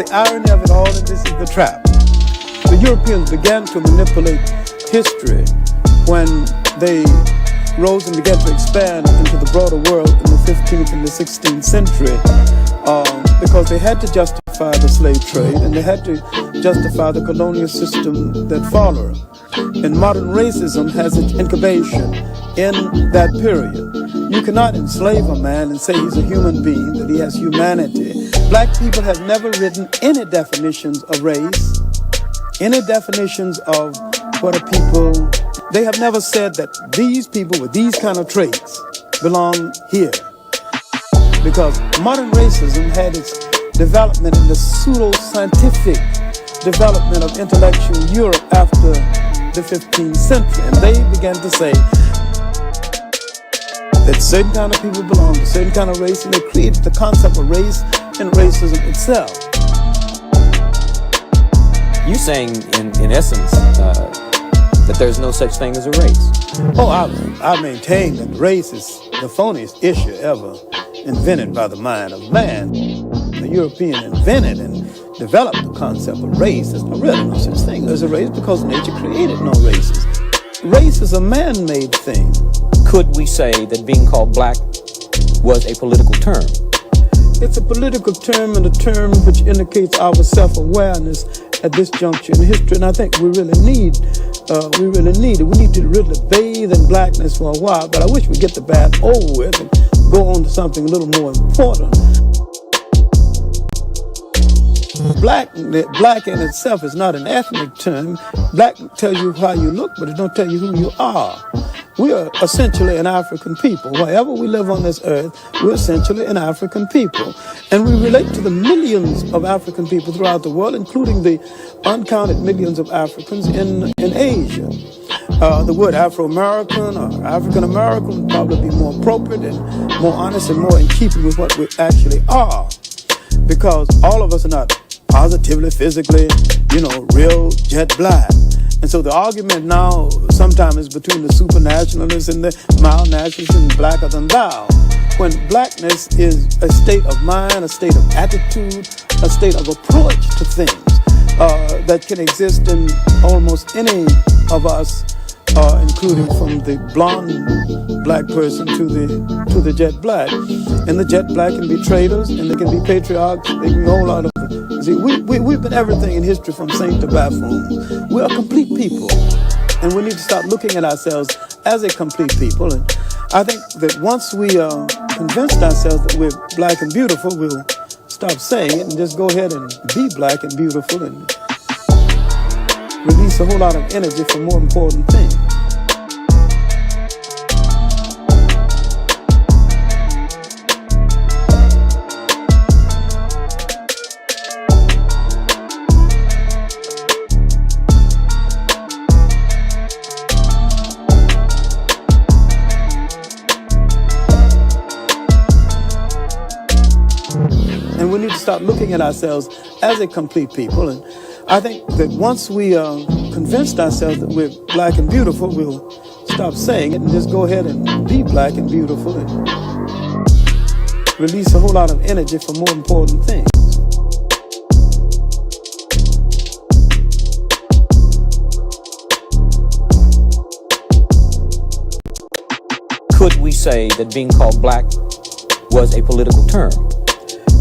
the irony of it all, and this is the trap. The Europeans began to manipulate history when they rose and began to expand into the broader world in the 15th and the 16th century because they had to justify the slave trade and they had to justify the colonial system that followed. And modern racism has its incubation in that period. You cannot enslave a man and say he's a human being, that he has humanity. Black people have never written any definitions of race, any definitions of what a people. They have never said that these people with these kind of traits belong here. Because modern racism had its development in the pseudo-scientific development of intellectual Europe after the 15th century. And they began to say that certain kind of people belong to certain kind of race, and they created the concept of race and racism itself. You saying, in essence, that there's no such thing as a race? Oh, I maintain that race is the phoniest issue ever invented by the mind of man. The European invented and developed the concept of race. There's really no such thing as a race because nature created no races. Race is a man-made thing. Could we say that being called black was a political term? It's a political term and a term which indicates our self-awareness at this juncture in history, and I think we really need it. We need to really bathe in blackness for a while, but I wish we'd get the bath over with and go on to something a little more important. Black in itself is not an ethnic term. Black tells you how you look, but it don't tell you who you are. We are essentially an African people. Wherever we live on this earth, we're essentially an African people. And we relate to the millions of African people throughout the world, including the uncounted millions of Africans in Asia. The word Afro-American or African-American would probably be more appropriate and more honest and more in keeping with what we actually are. Because all of us are not positively, physically, real jet black. And so the argument now sometimes is between the supernationalists and the mild nationalists and blacker than thou. When blackness is a state of mind, a state of attitude, a state of approach to things that can exist in almost any of us, including from the blonde black person to the jet black. And the jet black can be traitors, and they can be patriarchs, they can be a whole lot of. See, we've been everything in history from saint to buffoon. We are complete people, and we need to start looking at ourselves as a complete people. And I think that once we convinced ourselves that we're black and beautiful, we'll stop saying it and just go ahead and be black and beautiful and release a whole lot of energy for more important things. And we need to start looking at ourselves as a complete people. And I think that once we convinced ourselves that we're black and beautiful, we'll stop saying it and just go ahead and be black and beautiful and release a whole lot of energy for more important things. Could we say that being called black was a political term?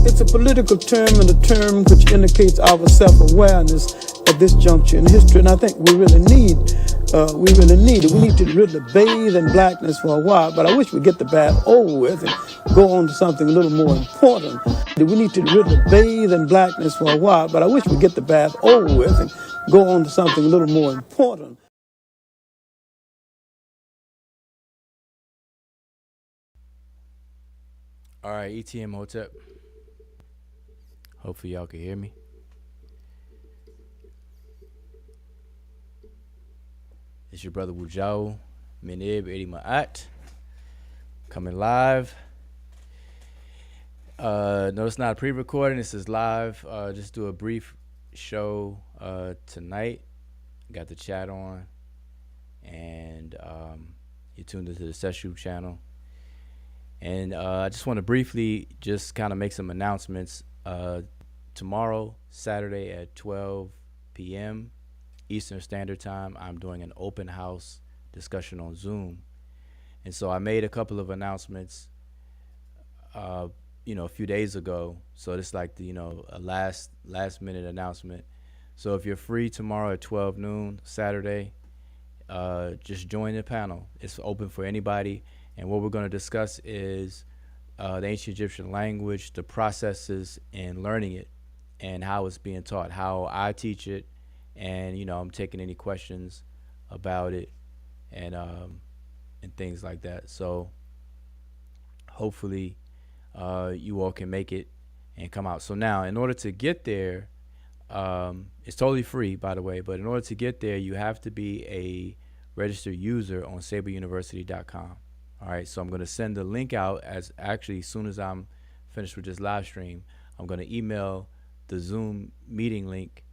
It's a political term and a term which indicates our self-awareness at this juncture in history, and I think we really need it. We need to really bathe in blackness for a while, but I wish we'd get the bath over with and go on to something a little more important. We need to really bathe in blackness for a while, but I wish we'd get the bath over with and go on to something a little more important. All right, ETM Hotep. Hopefully y'all can hear me. It's your brother Wujao, Menib Edi Ma'at, coming live. No, it's not a pre-recording. This is live. Just do a brief show tonight. Got the chat on, and you tuned into the Sesh channel. And I just want to briefly just kind of make some announcements tomorrow, Saturday at 12 p.m. Eastern Standard Time, I'm doing an open house discussion on Zoom. And so I made a couple of announcements, a few days ago. So it's like a last minute announcement. So if you're free tomorrow at 12 noon, Saturday, just join the panel. It's open for anybody. And what we're going to discuss is the ancient Egyptian language, the processes in learning it, and how it's being taught, how I teach it, and I'm taking any questions about it, and things like that. So hopefully, you all can make it and come out. So now, in order to get there, it's totally free, by the way. But in order to get there, you have to be a registered user on SaberUniversity.com. All right, so I'm going to send the link out as soon as I'm finished with this live stream. I'm going to email the Zoom meeting link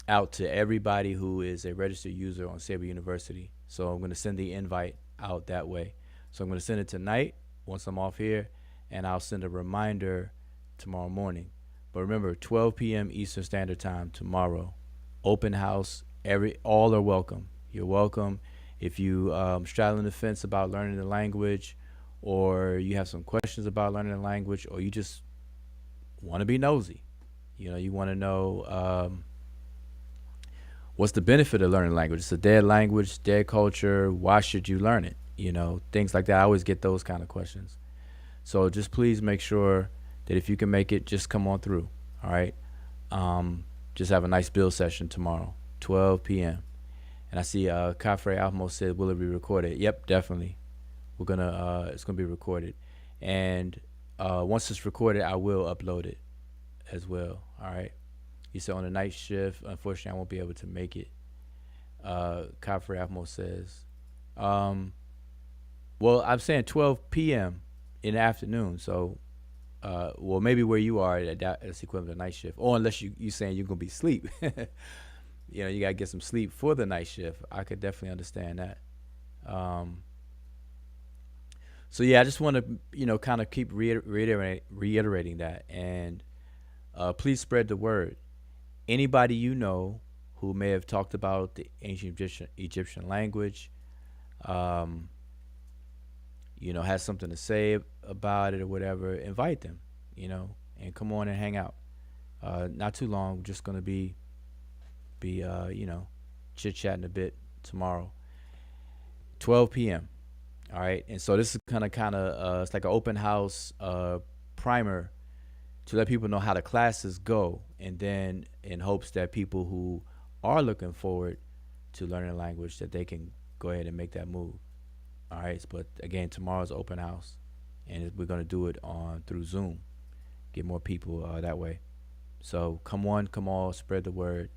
out to everybody who is a registered user on Saber University. So I'm going to send the invite out that way. So I'm going to send it tonight once I'm off here, and I'll send a reminder tomorrow morning. But remember, 12 p.m. Eastern Standard Time tomorrow. Open house. All are welcome. You're welcome. If you straddling the fence about learning the language, or you have some questions about learning the language, or you just want to be nosy, you want to know what's the benefit of learning language. It's a dead language, dead culture. Why should you learn it? Things like that. I always get those kind of questions. So just please make sure that if you can make it, just come on through. All right. Just have a nice build session tomorrow, 12 p.m. And I see Kafre Almo said, will it be recorded? Yep, definitely. It's gonna be recorded. And once it's recorded, I will upload it as well. All right. You said on the night shift, unfortunately, I won't be able to make it. Kafre Almo says, well, I'm saying 12 p.m. in the afternoon. So, maybe where you are, that's equivalent to night shift. Or unless you saying you're going to be asleep. You got to get some sleep for the night shift. I could definitely understand that. So, yeah, I just want to, kind of keep reiterating that. And please spread the word. Anybody who may have talked about the ancient Egyptian language, has something to say about it or whatever, invite them, and come on and hang out. Not too long. We're just going to be chit-chatting a bit tomorrow, 12 p.m. All right. And so this is kind of it's like an open house primer to let people know how the classes go, and then in hopes that people who are looking forward to learning a language, that they can go ahead and make that move. All right. But again, tomorrow's open house, and we're going to do it through Zoom, get more people that way. So come all, spread the word,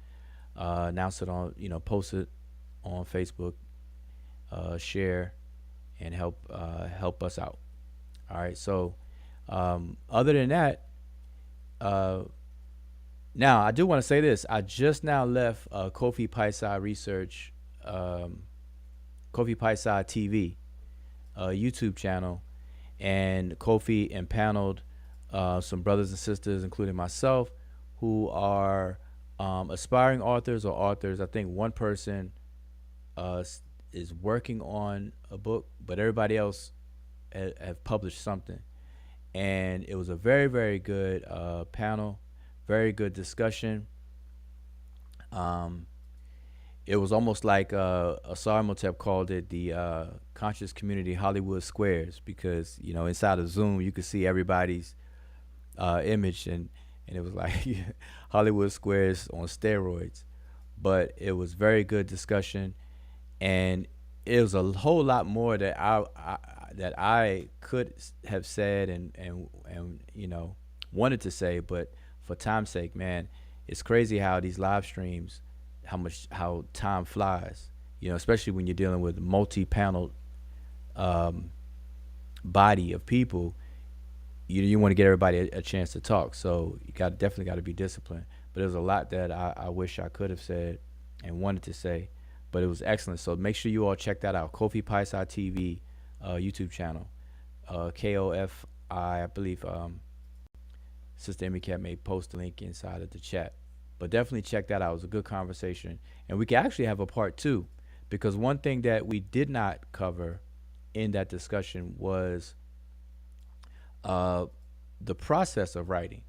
announce it on, post it on Facebook, share, and help us out. All right. So other than that, now I do want to say this. I just now left Kofi Paisai Research, Kofi Paisai TV, YouTube channel, and Kofi impaneled some brothers and sisters, including myself, who are aspiring authors or authors. I think one person is working on a book, but everybody else have published something. And it was a very, very good panel, very good discussion. It was almost like Asar Motep called it the conscious community Hollywood Squares, because inside of Zoom you could see everybody's image, and it was like Hollywood Squares on steroids. But it was very good discussion, and it was a whole lot more that I could have said and wanted to say, but for time's sake, man, it's crazy how these live streams, how time flies, especially when you're dealing with a multi-panel body of people. You want to get everybody a chance to talk, so you definitely got to be disciplined. But there's a lot that I wish I could have said and wanted to say, but it was excellent. So make sure you all check that out. Kofi Paisai TV YouTube channel, KOFI, I believe, Sister Emmy Cat may post the link inside of the chat. But definitely check that out. It was a good conversation. And we can actually have a part 2, because one thing that we did not cover in that discussion was the process of writing.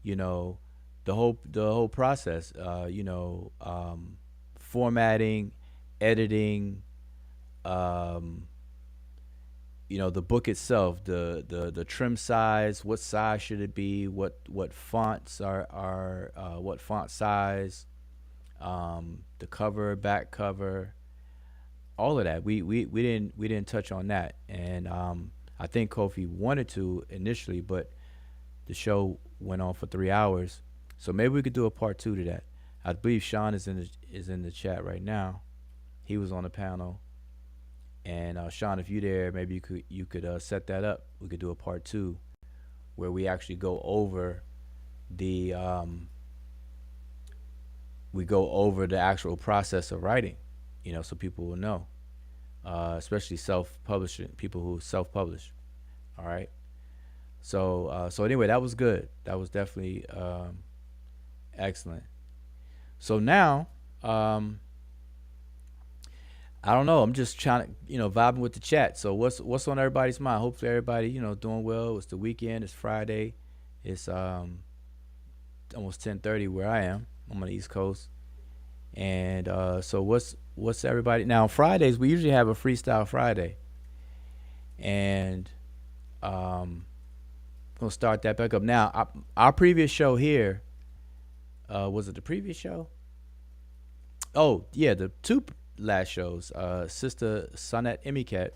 You know, the whole process. Formatting, editing. The book itself, the trim size, what size should it be, what fonts are what font size, the cover, back cover, all of that. We didn't touch on that, and I think Kofi wanted to initially, but the show went on for 3 hours, so maybe we could do a part 2 to that. I believe Sean is in the chat right now. He was on the panel. And Sean, if you're there, maybe you could set that up. We could do a part 2 where we actually go over the actual process of writing, so people will know, especially self-publishing, people who self-publish. All right. So anyway, that was good. That was definitely excellent. So now, I don't know. I'm just trying to, vibing with the chat. So what's on everybody's mind? Hopefully everybody, doing well. It's the weekend. It's Friday. It's almost 10:30 where I am. I'm on the East Coast. And so what's everybody now? On Fridays we usually have a freestyle Friday, and gonna start that back up now. Our previous show here, was it the previous show? Oh yeah, the two last shows. Sister Sonnet Emicat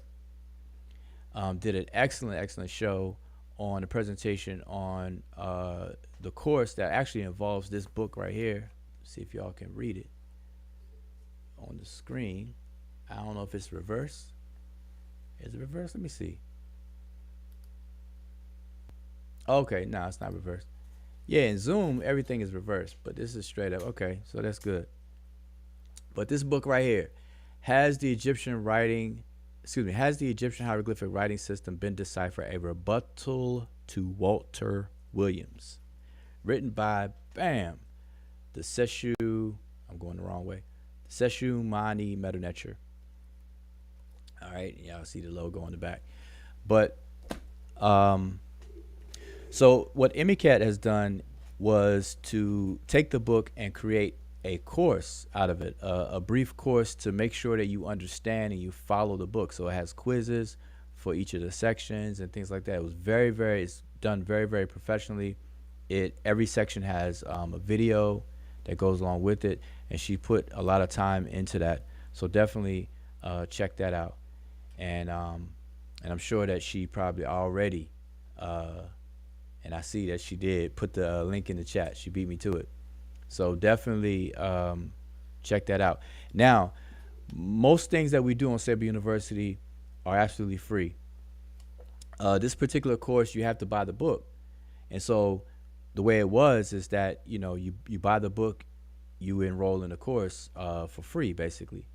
did an excellent show on a presentation on the course that actually involves this book right here. See if y'all can read it on the screen. I don't know if it's reverse. Is it reverse? Let me see. Okay, no, it's not reverse. Yeah, in Zoom everything is reversed, but this is straight up. Okay, so that's good. But this book right here, has the Egyptian hieroglyphic writing system been deciphered? A rebuttal to Walter Williams, written by the Seshu. I'm going the wrong way. Seshu Mani Medu Netcher. All right, y'all see the logo on the back. But so what Emicat has done was to take the book and create a course out of it, a brief course to make sure that you understand and you follow the book. So it has quizzes for each of the sections and things like that. It was it's done very, very professionally. Every section has a video that goes along with it, and she put a lot of time into that. So definitely check that out. And I'm sure that she probably already, and I see that she did put the link in the chat. She beat me to it. So definitely check that out. Now, most things that we do on Saber University are absolutely free. This particular course, you have to buy the book. And so the way it was is that, you buy the book, you enroll in the course for free, basically.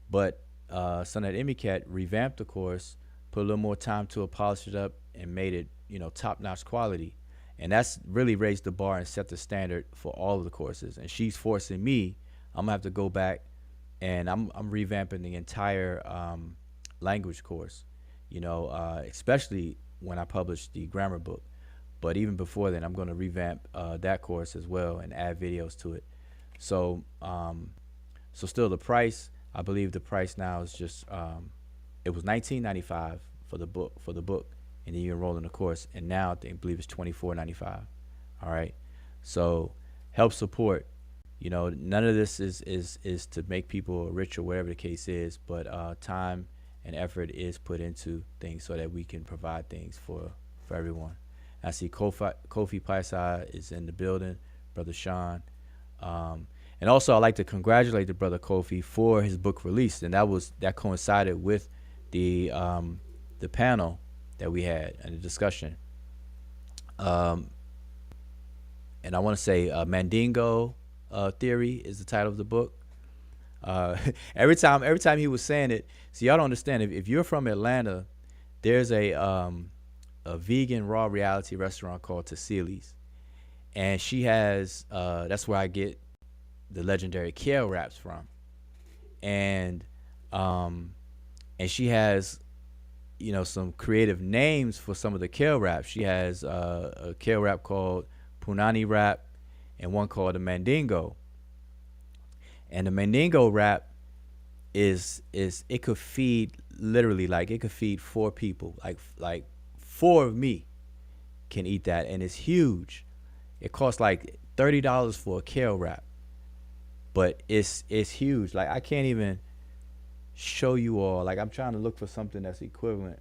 But Sonnet Emicat revamped the course, put a little more time to it, polished it up, and made it, top-notch quality. And that's really raised the bar and set the standard for all of the courses. And she's forcing me. I'm gonna have to go back, and I'm revamping the entire language course. Especially when I publish the grammar book. But even before then, I'm gonna revamp that course as well and add videos to it. So, still the price. I believe the price now is just it was $19.95 for the book. And then you enroll in the course, and now I believe it's $24.95. All right, so help support. None of this is to make people rich or whatever the case is, but time and effort is put into things so that we can provide things for everyone. I see Kofi Paisai is in the building, Brother Sean, and also I'd like to congratulate the Brother Kofi for his book release, and that coincided with the panel that we had and the discussion. And I want to say Mandingo Theory is the title of the book. Every time he was saying it, see, y'all don't understand. If you're from Atlanta, there's a vegan raw reality restaurant called Tassili's, and she has that's where I get the legendary kale raps from, and um, and she has some creative names for some of the kale raps. She has a kale rap called Punani rap, and one called the Mandingo. And the Mandingo rap is it could feed literally, like it could feed four people, like four of me can eat that, and it's huge. It costs like $30 for a kale wrap, but it's huge. Like I can't even show you all. Like I'm trying to look for something that's equivalent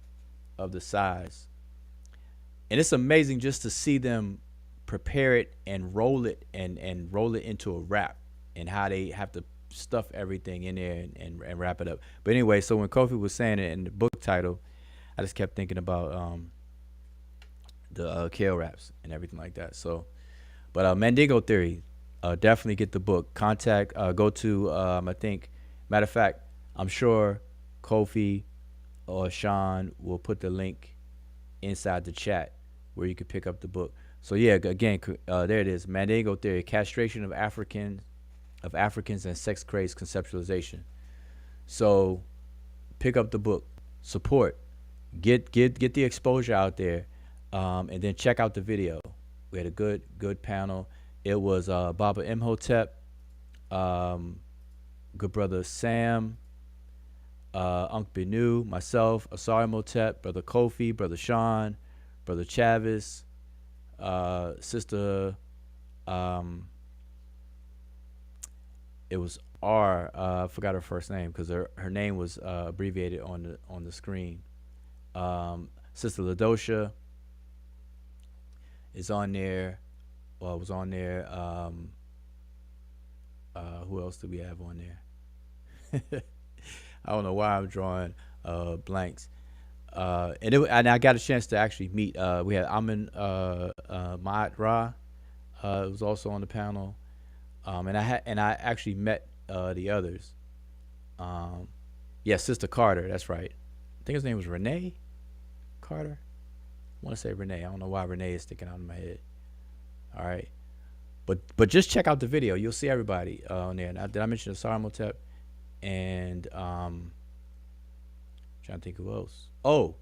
of the size, and it's amazing just to see them prepare it and roll it into a wrap, and how they have to stuff everything in there and wrap it up. But anyway, so when Kofi was saying it in the book title, I just kept thinking about the kale wraps and everything like that. So, but Mandingo Theory, definitely get the book. Contact, go to I think, matter of fact, I'm sure Kofi or Sean will put the link inside the chat where you can pick up the book. So yeah, again, there it is. Mandingo Theory: Castration of Africans and Sex Craze Conceptualization. So pick up the book, support, get the exposure out there, and then check out the video. We had a good panel. It was Baba Imhotep, good brother Sam, Unc Benu, myself, Asari Imhotep, brother Kofi, brother Sean, brother Chavis, sister, it was R. I forgot her first name because her name was abbreviated on the screen. Sister Ladosha is on there. Well, was on there. Who else do we have on there? I don't know why I'm drawing blanks. And I got a chance to actually meet. We had Amin Ma'at Ra. Was also on the panel. And I actually met the others. Yeah, Sister Carter. That's right. I think his name was Renee Carter. I want to say Renee. I don't know why Renee is sticking out in my head. All right, but just check out the video. You'll see everybody on there. Now, did I mention Asar Motep? And trying to think who else. Oh,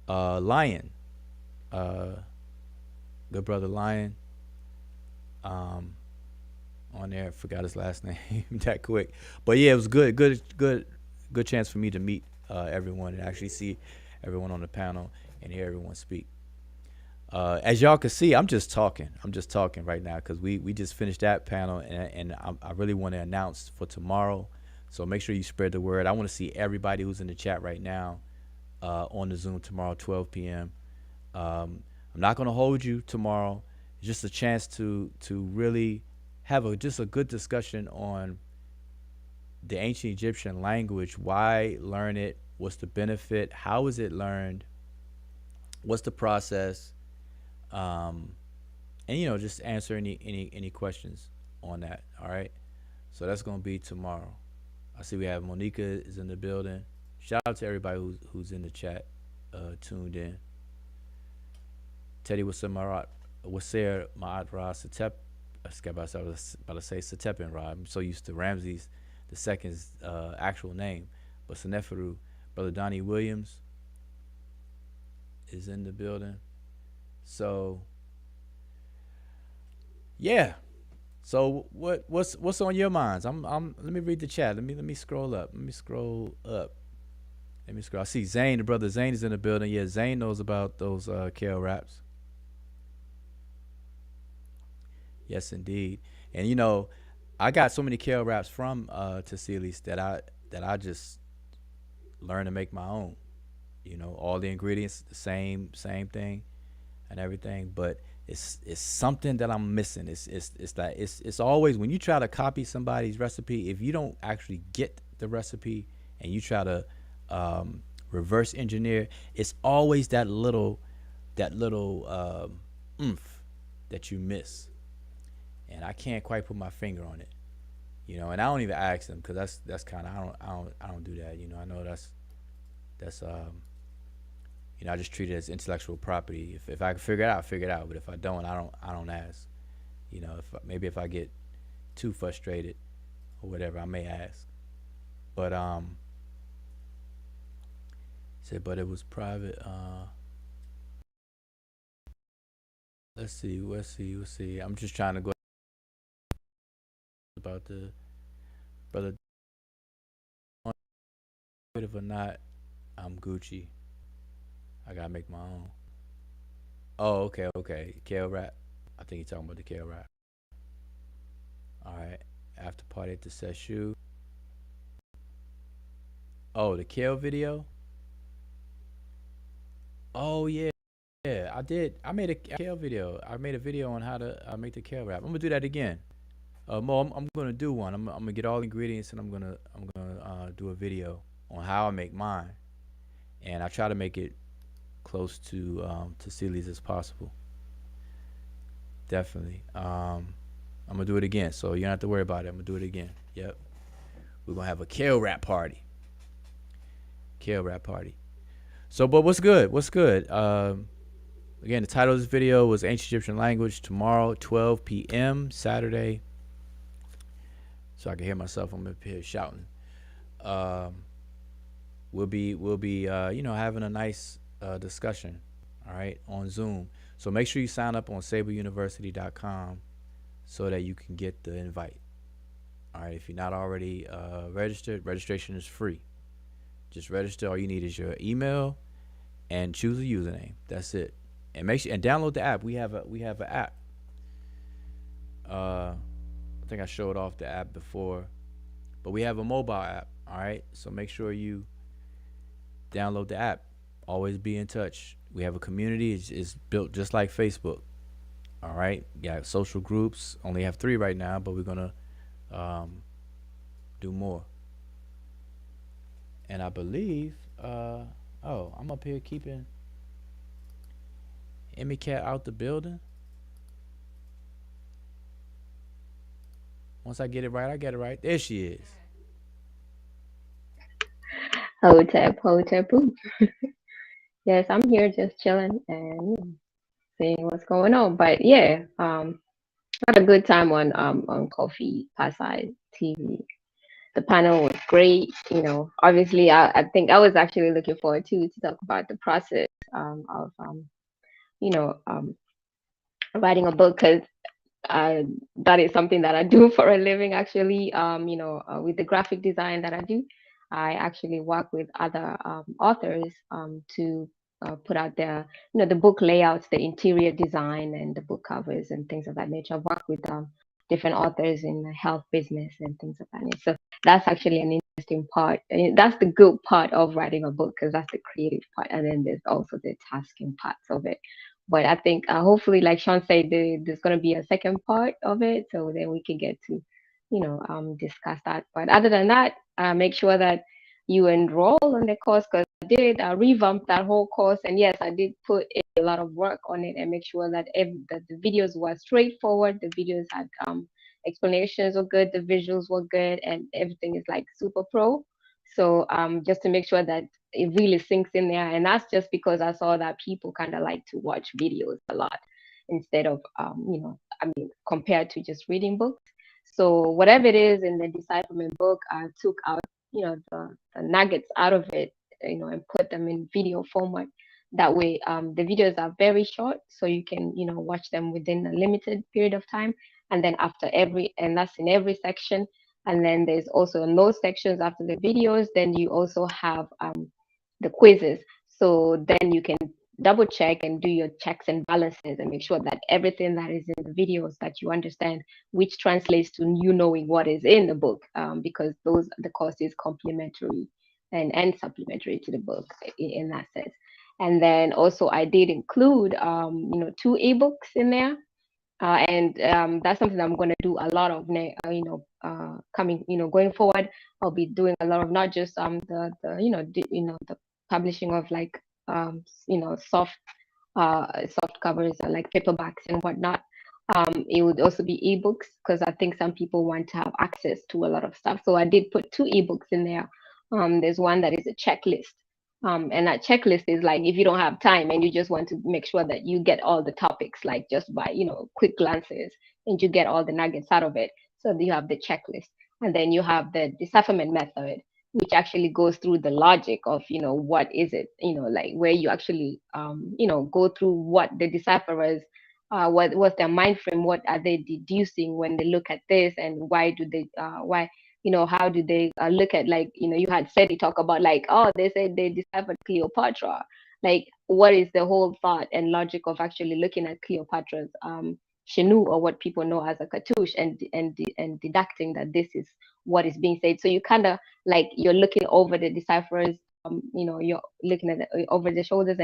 Lion. Good brother Lion. On there, forgot his last name that quick. But yeah, it was good chance for me to meet everyone and actually see everyone on the panel and hear everyone speak. As y'all can see, I'm just talking right now because we just finished that panel, and I really want to announce for tomorrow. So make sure you spread the word. I want to see everybody who's in the chat right now on the Zoom tomorrow, 12 p.m. I'm not going to hold you tomorrow. It's just a chance to really have just a good discussion on the ancient Egyptian language. Why learn it? What's the benefit? How is it learned? What's the process? And just answer any questions on that. All right. So that's gonna be tomorrow. I see we have Monica is in the building. Shout out to everybody who's in the chat, tuned in. Teddy Waser Ma'at Ra Satep. I was about to say Satep Ra. I'm so used to Ramses the Second's actual name, but Seneferu, brother Donnie Williams is in the building. So yeah. So what's on your minds? Let me read the chat. Let me scroll up. I see Zane, the brother Zane is in the building. Yeah, Zane knows about those kale raps. Yes, indeed. And I got so many kale raps from Tassilis that I just learned to make my own. All the ingredients, the same thing and everything, but it's something that I'm missing. It's always when you try to copy somebody's recipe, if you don't actually get the recipe and you try to reverse engineer, it's always that little oomph that you miss. And I can't quite put my finger on it, and I don't even ask them because that's kind of I don't do that. I know that's I just treat it as intellectual property. If I can figure it out, But if I don't, I don't ask. You know, if I get too frustrated or whatever, I may ask. But said, but it was private. Let's see. I'm just trying to go about the brother. Bit of a knot. I'm Gucci. I gotta make my own. Oh, okay. Kale rap. I think you're talking about the kale rap. All right. After party at the Sesh. Oh, the kale video. Oh yeah. I did. I made a kale video. I made a video on how to make the kale wrap. I'm gonna do that again. Mo, I'm gonna do one. I'm gonna get all ingredients and I'm gonna do a video on how I make mine, and I try to make it close to Sealy's as possible. Definitely. I'm gonna do it again, so you don't have to worry about it. I'm gonna do it again. Yep. We're gonna have a kale wrap party. Kale wrap party. So, but what's good? What's good? Again, the title of this video was Ancient Egyptian Language. Tomorrow, 12 p.m. Saturday. So I can hear myself. I'm up here shouting. We'll be having a nice discussion. All right, on Zoom. So make sure you sign up on saberuniversity.com so that you can get the invite. All right, if you're not already registered, registration is free. Just register. All you need is your email and choose a username. That's it. And make sure and download the app. We have an app. I think I showed off the app before, but we have a mobile app. All right, so make sure you download the app. Always be in touch. We have a community. It's built just like Facebook. All right, got social groups. Only have 3 right now, but we're gonna do more. And I believe, I'm up here keeping Emmy Cat out the building. Once I get it right, I get it right. There she is. Hotep, Hotep. Yes, I'm here just chilling and seeing what's going on. But yeah, I had a good time on Coffee Pasai TV. The panel was great. Obviously, I think I was actually looking forward to talk about the process of you know um, writing a book because that is something that I do for a living. Actually, with the graphic design that I do, I actually work with other authors to put out the book layouts, the interior design, and the book covers and things of that nature. I've worked with different authors in the health business and things of that nature. So that's actually an interesting part. And that's the good part of writing a book because that's the creative part, and then there's also the tasking parts of it. But I think hopefully, like Sean said, there's going to be a second part of it, so then we can get to, discuss that. But other than that, make sure that you enroll in the course because I did revamp that whole course, and yes, I did put a lot of work on it and make sure that that the videos were straightforward. The videos had explanations were good, the visuals were good, and everything is like super pro. So just to make sure that it really sinks in there. And that's just because I saw that people kind of like to watch videos a lot instead of, compared to just reading books. So whatever it is in the decipherment book, I took out, the nuggets out of it, and put them in video format. That way, the videos are very short, so you can, watch them within a limited period of time. And then and that's in every section. And then there's also in those sections after the videos, then you also have the quizzes. So then you can double check and do your checks and balances and make sure that everything that is in the videos that you understand, which translates to you knowing what is in the book, because the course is complementary and supplementary to the book in that sense. And then also I did include 2 ebooks in there, and that's something I'm going to do a lot of coming going forward. I'll be doing a lot of not just the publishing of like soft covers like paperbacks and whatnot. It would also be ebooks because I think some people want to have access to a lot of stuff, so I did put 2 ebooks in there. There's one that is a checklist, and that checklist is like if you don't have time and you just want to make sure that you get all the topics like just by quick glances, and you get all the nuggets out of it. So you have the checklist, and then you have the decipherment method, which actually goes through the logic of, what is it, like where you actually, go through what the decipherers, what's their mind frame, what are they deducing when they look at this, and why do they, how do they look at, like, you had said, you talk about, like, oh, they said they deciphered Cleopatra. Like, what is the whole thought and logic of actually looking at Cleopatra's Chenu, or what people know as a cartouche, and deducting that this is what is being said. So you kind of, like, you're looking over the decipherers, you're looking at over the shoulders,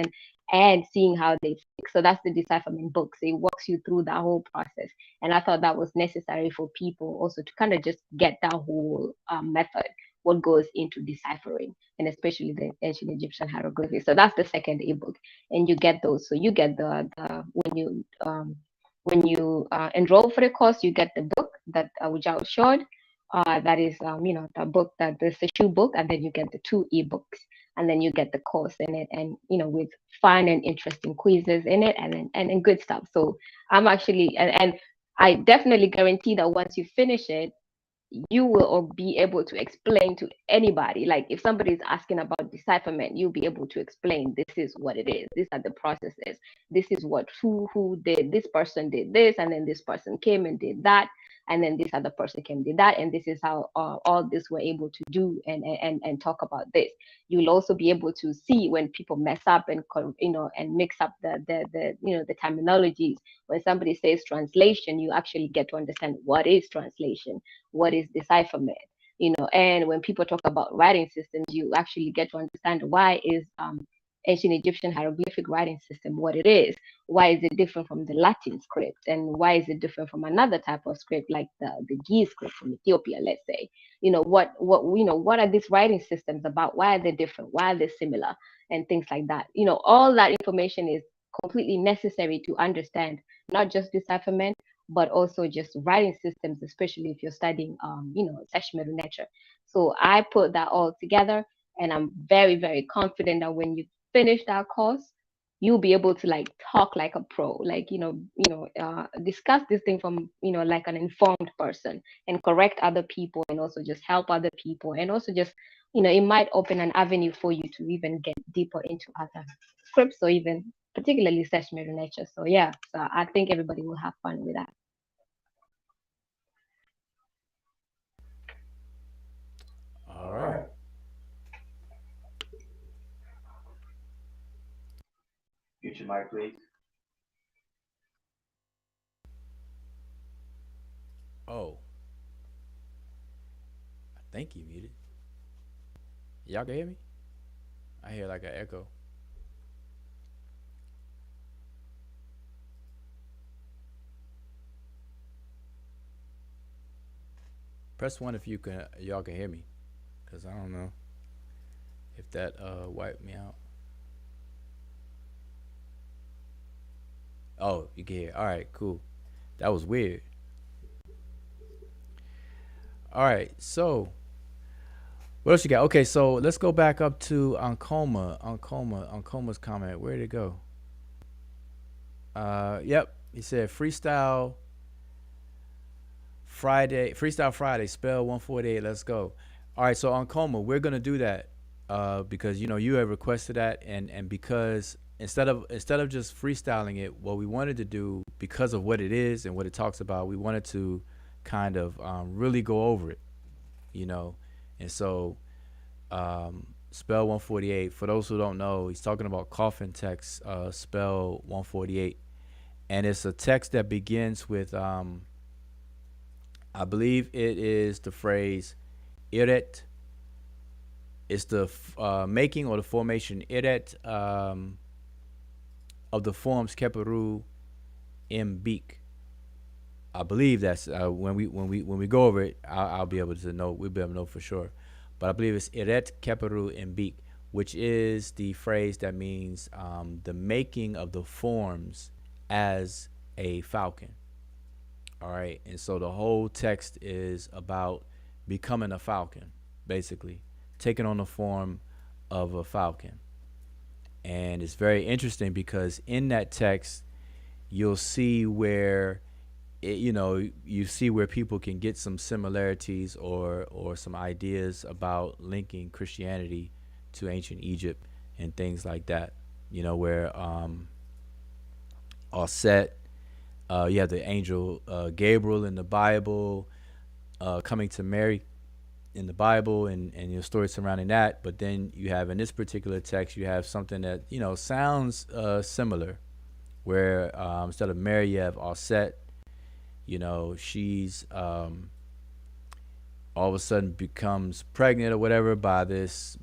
and seeing how they think. So that's the decipherment book. So it walks you through that whole process. And I thought that was necessary for people also to kind of just get that whole method, what goes into deciphering, and especially the ancient Egyptian hieroglyphics. So that's the second ebook, and you get those. So you get the when you enroll for the course, you get the book that which I showed. That is, the book, that the Sesh book, and then you get the 2 ebooks, and then you get the course in it, and with fun and interesting quizzes in it, and good stuff. So I'm actually, and I definitely guarantee that once you finish it, you will be able to explain to anybody. Like, if somebody is asking about decipherment, you'll be able to explain, this is what it is, these are the processes, this is what who did, this person did this, and then this person came and did that, and then this other person came and did that, and this is how all this we're able to do, and talk about this. You'll also be able to see when people mess up, and and mix up the terminologies. When somebody says translation, you actually get to understand what is translation, what is decipherment, and when people talk about writing systems, you actually get to understand why is ancient Egyptian hieroglyphic writing system what it is. Why is it different from the Latin script, and why is it different from another type of script, like the Gi script from Ethiopia, let's say? What are these writing systems about? Why are they different? Why are they similar? And things like that. All that information is completely necessary to understand not just decipherment, but also just writing systems, especially if you're studying, Sesh, Medu, Netcher. So I put that all together, and I'm very, very confident that when you finish that course, you'll be able to, like, talk like a pro, like, discuss this thing from, like an informed person, and correct other people, and also just help other people, and also just, it might open an avenue for you to even get deeper into other scripts, or even particularly Sesh, Medu, Netcher. So yeah, so I think everybody will have fun with that. All right. Mute your mic, please. Oh, I think he muted. Y'all can hear me? I hear like an echo. Press 1 if y'all can hear me, cause I don't know if that wiped me out. Oh, you can hear. All right, cool. That was weird. All right, so what else you got? Okay, so let's go back up to Uncoma's comment. Where did it go? Yep, he said Freestyle Friday, spell 148. Let's go. All right, so Uncoma, we're gonna do that because you have requested that, and because instead of just freestyling it, what we wanted to do, because of what it is and what it talks about, we wanted to kind of really go over it, and so spell 148. For those who don't know, he's talking about coffin text, spell 148, and it's a text that begins with I believe it is the phrase iret. It's the making or the formation iret of the forms keperu imbik. I believe that's when we go over it, I'll be able to know. We'll be able to know for sure. But I believe it's iret keperu imbik, which is the phrase that means the making of the forms as a falcon. All right, and so the whole text is about becoming a falcon, basically taking on the form of a falcon. And it's very interesting because in that text, you'll see where you see where people can get some similarities or some ideas about linking Christianity to ancient Egypt and things like that. Where all set. You have the angel Gabriel in the Bible, coming to Mary in the Bible, and your story surrounding that. But then you have in this particular text, you have something that sounds similar, where instead of Mary, you have Osset. She's all of a sudden becomes pregnant or whatever by this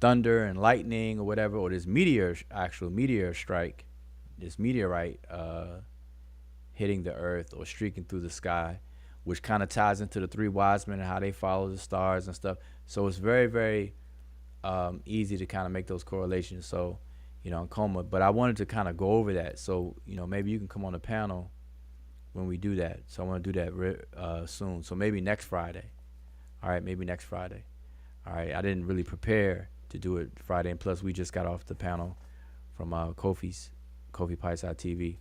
thunder and lightning or whatever, or this actual meteor strike, this meteorite hitting the earth or streaking through the sky, which kind of ties into the three wise men and how they follow the stars and stuff. So it's very, very easy to kind of make those correlations. So, in coma, but I wanted to kind of go over that. So, maybe you can come on the panel when we do that. So I want to do that soon. So maybe next Friday. All right, maybe next Friday. All right, I didn't really prepare to do it Friday, and plus we just got off the panel from Kofi Pipeside TV.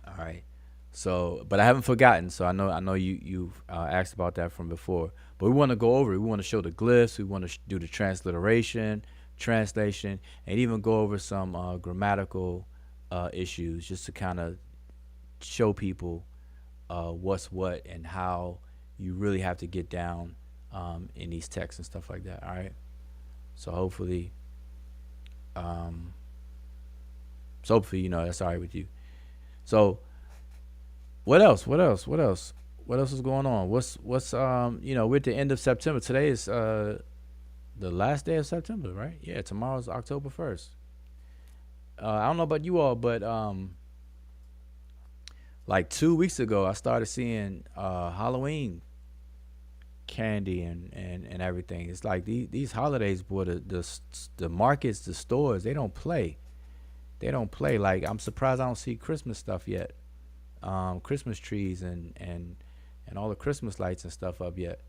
All right, so but I haven't forgotten. So I know you asked about that from before. But we want to go over it. We want to show the glyphs. We want to do the transliteration, translation, and even go over some grammatical issues, just to kind of show people what's what and how you really have to get down in these texts and stuff like that. All right, so hopefully that's all right with you. So what else is going on? What's we're at the end of September. Today is the last day of September, right? Yeah, tomorrow's October 1st. I don't know about you all, but like 2 weeks ago, I started seeing Halloween candy and everything. It's like these holidays, boy, the markets, the stores, they don't play. Like, I'm surprised I don't see Christmas stuff yet. Christmas trees and all the Christmas lights and stuff up yet.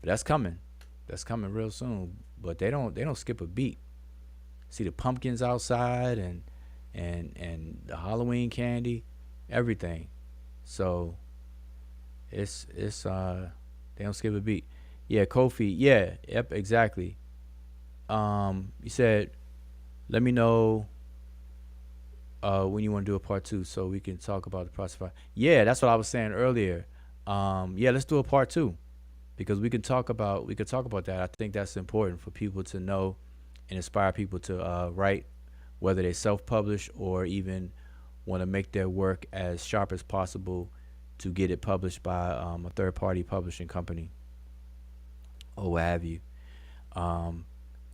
But that's coming. That's coming real soon. But they don't skip a beat. See the pumpkins outside and the Halloween candy, everything. So it's they don't skip a beat. Yeah, Kofi. Yeah, yep, exactly. You said, let me know when you want to do a part 2 so we can talk about the process. Yeah, that's what I was saying earlier. Yeah, let's do a part 2 because we could talk about that. I think that's important for people to know and inspire people to write, whether they self-publish or even want to make their work as sharp as possible to get it published by a third-party publishing company or what have you. And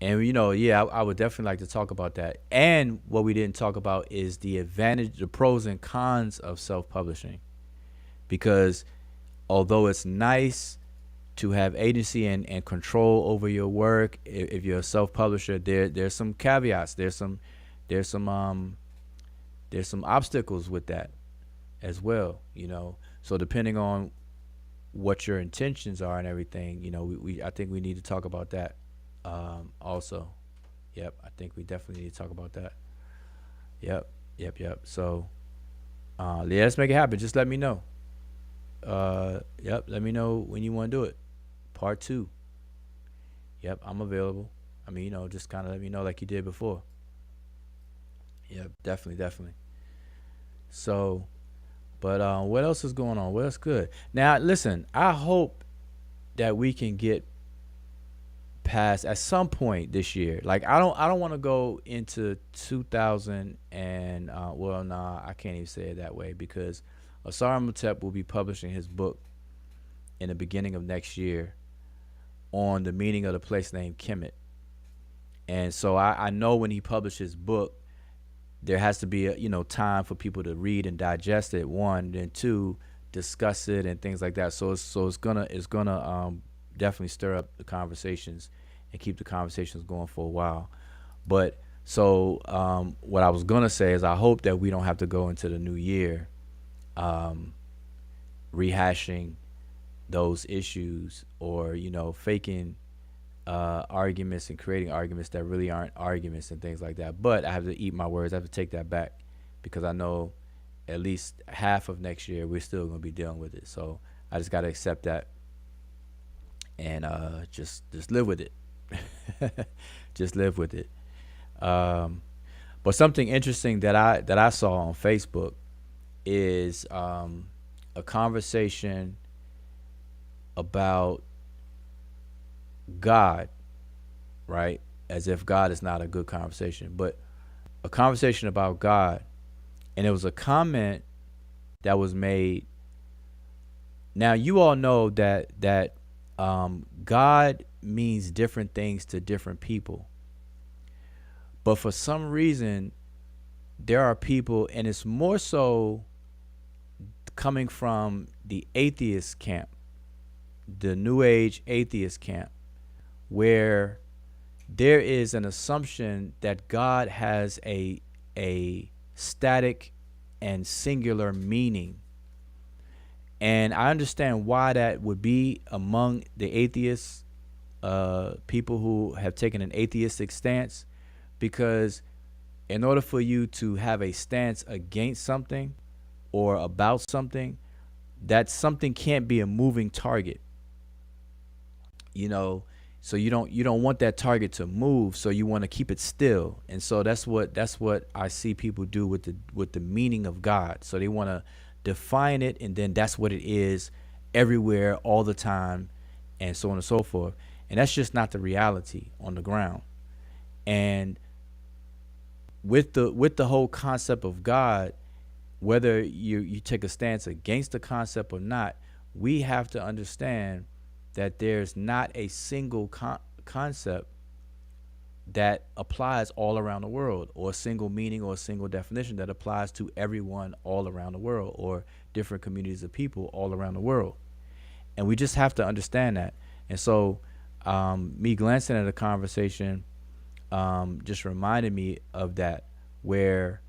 I would definitely like to talk about that. And what we didn't talk about is the pros and cons of self-publishing, because although it's nice to have agency and control over your work, if you're a self-publisher, there's some caveats, there's some obstacles with that as well, So depending on what your intentions are and everything, I think we need to talk about that also. Yep, I think we definitely need to talk about that. Yep. So let's make it happen. Just let me know. Let me know when you want to do it. Part 2. Yep, I'm available. I mean, just kind of let me know like you did before. Yep, definitely. So, but what else is going on? What else good? Now, listen, I hope that we can get past at some point this year. Like, I don't want to go into 2000 and I can't even say it that way, because Asar will be publishing his book in the beginning of next year on the meaning of the place named Kemet. And so I know when he publishes his book, there has to be time for people to read and digest it, one, and two, discuss it and things like that. So it's gonna definitely stir up the conversations and keep the conversations going for a while. But so what I was gonna say is I hope that we don't have to go into the new year rehashing those issues or faking arguments and creating arguments that really aren't arguments and things like that. But I have to eat my words. I have to take that back, because I know at least half of next year, we're still going to be dealing with it. So I just got to accept that and just live with it. Just live with it. But something interesting that I saw on Facebook is a conversation about God, right? As if God is not a good conversation, but a conversation about God. And it was a comment that was made. Now, you all know that God means different things to different people. But for some reason, there are people, and it's more so coming from the atheist camp, the New Age atheist camp, where there is an assumption that God has a static and singular meaning. And I understand why that would be among the atheists, people who have taken an atheistic stance, because in order for you to have a stance against something or about something, that something can't be a moving target. So you don't want that target to move, so you want to keep it still. And so that's what I see people do with the meaning of God. So they want to define it, and then that's what it is everywhere all the time, and so on and so forth. And that's just not the reality on the ground. And with the whole concept of God, whether you take a stance against the concept or not, we have to understand that there's not a single concept that applies all around the world, or a single meaning or a single definition that applies to everyone all around the world, or different communities of people all around the world. And we just have to understand that. And so me glancing at the conversation just reminded me of that, where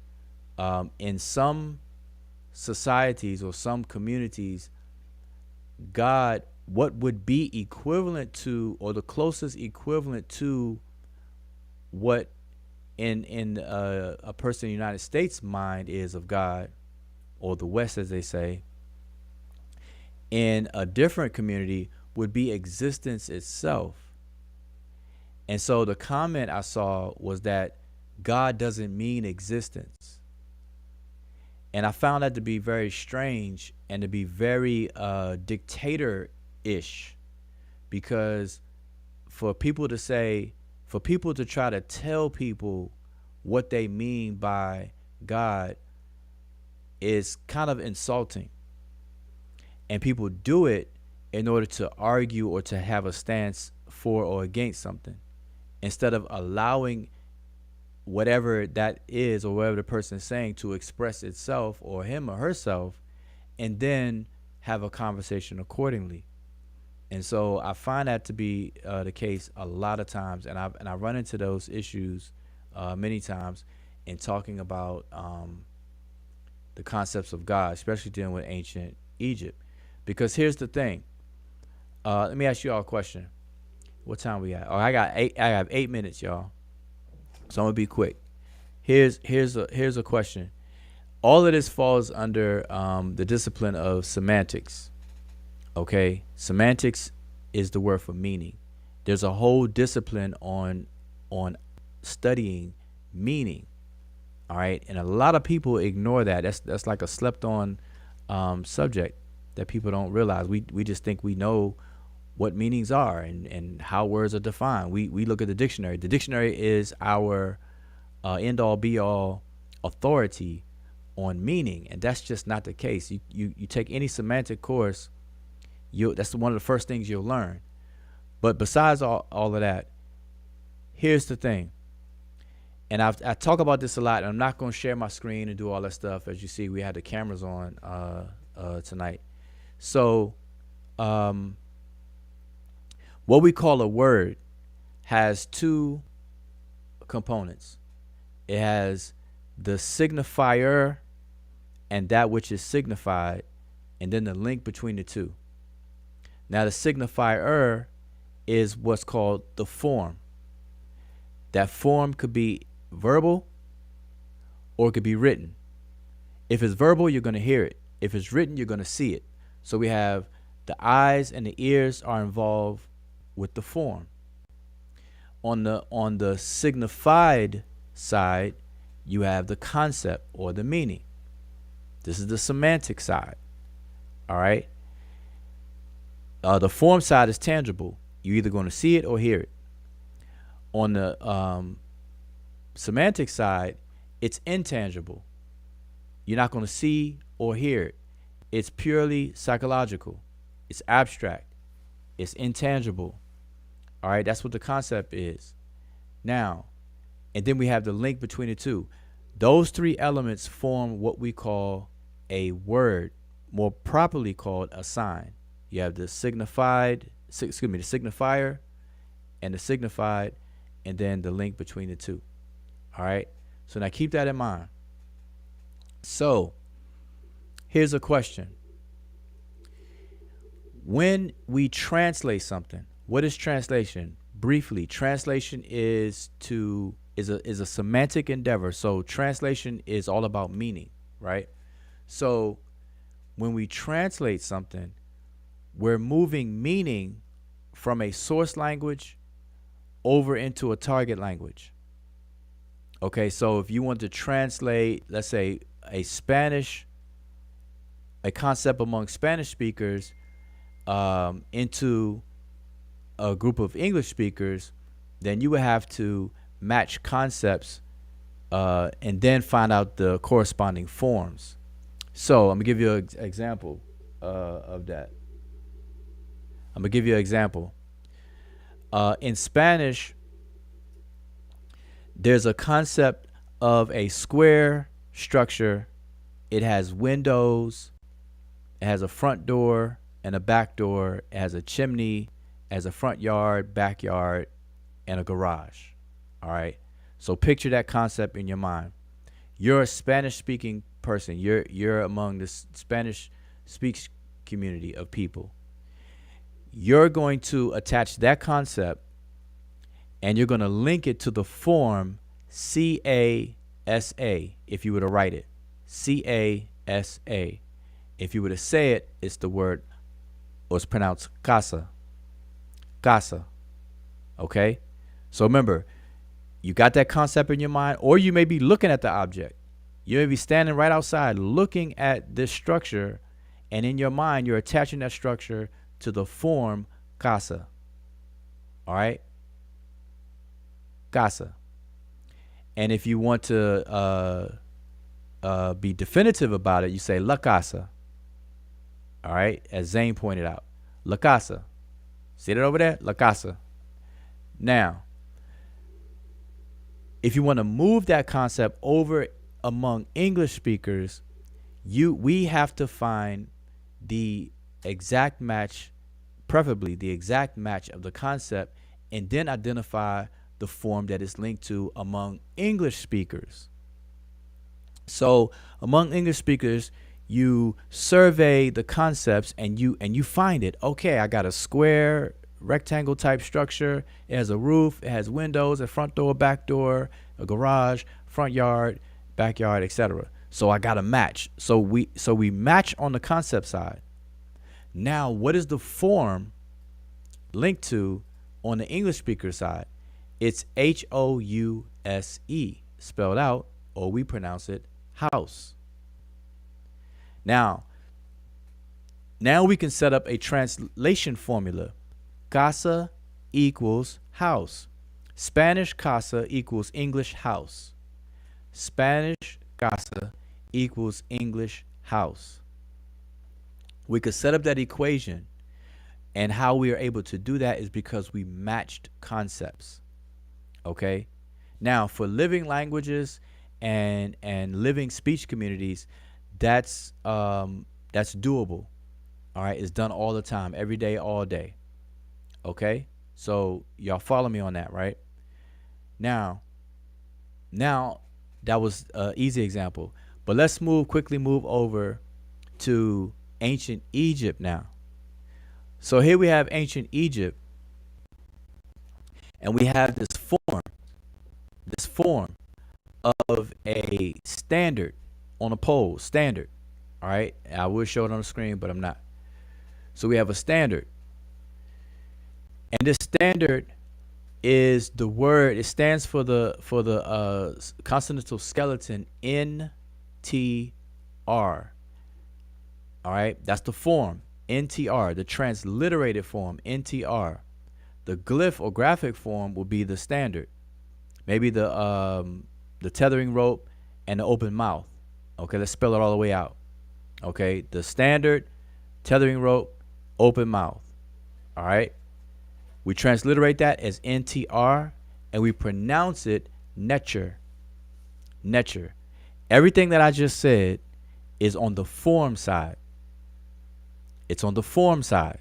in some societies or some communities, God, what would be equivalent to, or the closest equivalent to, what in a person in the United States mind is of God, or the West as they say, in a different community would be existence itself. And so the comment I saw was that God doesn't mean existence. And I found that to be very strange and to be very dictator-ish, because for people to try to tell people what they mean by God is kind of insulting. And people do it in order to argue or to have a stance for or against something, instead of allowing whatever that is, or whatever the person is saying, to express itself, or him or herself, and then have a conversation accordingly. And so I find that to be the case a lot of times, and I run into those issues many times in talking about the concepts of God, especially dealing with ancient Egypt. Because here's the thing. Let me ask you all a question. What time we at? Oh, I have 8 minutes, y'all. So I'm gonna be quick. Here's a question. All of this falls under the discipline of semantics. Okay, semantics is the word for meaning. There's a whole discipline on studying meaning. All right, and a lot of people ignore that. That's like a slept on subject that people don't realize. We just think we know what meanings are and how words are defined. We look at the dictionary. The dictionary is our end all be all authority on meaning, and that's just not the case. You take any semantic course, that's one of the first things you'll learn. But besides all of that, here's the thing. And I talk about this a lot, and I'm not going to share my screen and do all that stuff. As you see, we had the cameras on tonight. So what we call a word has two components. It has the signifier and that which is signified, and then the link between the two. Now, the signifier is what's called the form. That form could be verbal or it could be written. If it's verbal, you're going to hear it. If it's written, you're going to see it. So we have the eyes and the ears are involved with the form. On the signified side, you have the concept or the meaning. This is the semantic side. All right. The form side is tangible. You're either going to see it or hear it. On the semantic side, it's intangible. You're not going to see or hear it. It's purely psychological. It's abstract. It's intangible. All right, that's what the concept is. Now, and then we have the link between the two. Those three elements form what we call a word, more properly called a sign. You have the signifier, and the signified, and then the link between the two. All right, so now keep that in mind. So, here's a question. When we translate something, what is translation? Briefly, translation is a semantic endeavor. So translation is all about meaning, right? So when we translate something, we're moving meaning from a source language over into a target language. Okay, so if you want to translate, let's say, a concept among Spanish speakers into a group of English speakers, then you would have to match concepts and then find out the corresponding forms. So I'm gonna give you an example of that. I'm gonna give you an example. In Spanish, there's a concept of a square structure. It has windows, it has a front door and a back door, it has a chimney, it has a front yard, backyard, and a garage. All right. So picture that concept in your mind. You're a Spanish speaking person. You're among the Spanish speaks community of people. You're going to attach that concept and you're going to link it to the form CASA if you were to write it. CASA. If you were to say it, it's the word, or it's pronounced casa. Casa. Okay? So remember, you got that concept in your mind, or you may be looking at the object. You may be standing right outside looking at this structure, and in your mind, you're attaching that structure to the form casa. All right? Casa. And if you want to be definitive about it, you say la casa. All right? As Zane pointed out. La casa. See that over there? La casa. Now, if you want to move that concept over among English speakers, we have to find the exact match, preferably the exact match of the concept, and then identify the form that is linked to among English speakers. So among English speakers, you survey the concepts and you find it. Okay, I got a square rectangle type structure. It has a roof, it has windows, a front door, back door, a garage, front yard, backyard, etc. So I got a match. So we match on the concept side. Now, what is the form linked to on the English speaker side? It's HOUSE spelled out, or we pronounce it house. Now we can set up a translation formula. Casa equals house. Spanish casa equals English house. Spanish casa equals English house. We could set up that equation, and how we are able to do that is because we matched concepts. Okay? Now, for living languages and living speech communities, that's doable. All right? It's done all the time, every day, all day. Okay? So y'all follow me on that, right? Now that was an easy example, but let's quickly move over to ancient Egypt now. So here we have ancient Egypt, and we have this form of a standard on a pole, standard. All right. I will show it on the screen, but I'm not. So we have a standard. And this standard is the word. It stands for the consonantal skeleton NTR. All right. That's the form NTR, the transliterated form NTR. The glyph or graphic form will be the standard. Maybe the tethering rope and the open mouth. Okay, let's spell it all the way out. Okay, the standard, tethering rope, open mouth. All right. We transliterate that as NTR and we pronounce it Netcher. Netcher. Everything that I just said is on the form side. It's on the form side.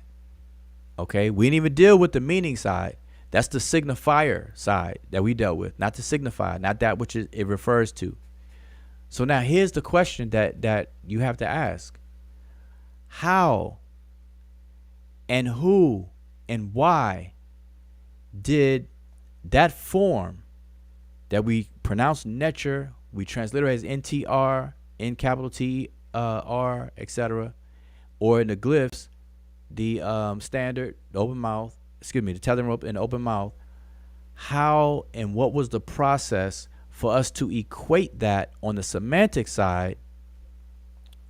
Okay, we didn't even deal with the meaning side. That's the signifier side that we dealt with, not the signifier, not that which it refers to. So now here's the question that you have to ask. How and who and why did that form that we pronounce Netcher, we transliterate as NTR, N capital T R, etc., or in the glyphs, the standard, the open mouth, the tethering rope and open mouth, how and what was the process for us to equate that on the semantic side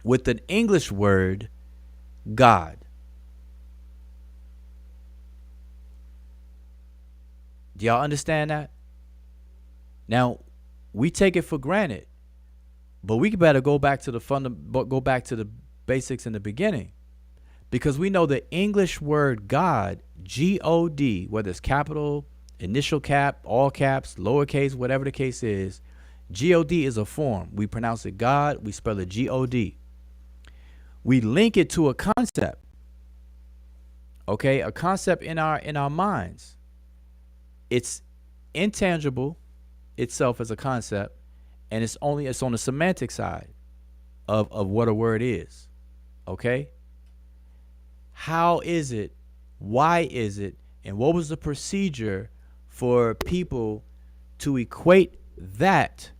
with an English word, God? Do y'all understand that? Now, we take it for granted, but we better go back to the basics in the beginning. Because we know the English word God, G-O-D, whether it's capital, initial cap, all caps, lowercase, whatever the case is, G-O-D is a form. We pronounce it God, we spell it G-O-D. We link it to a concept. Okay, a concept in our minds. It's intangible itself as a concept, and it's on the semantic side of what a word is. Okay? How is it? Why is it? And what was the procedure for people to equate that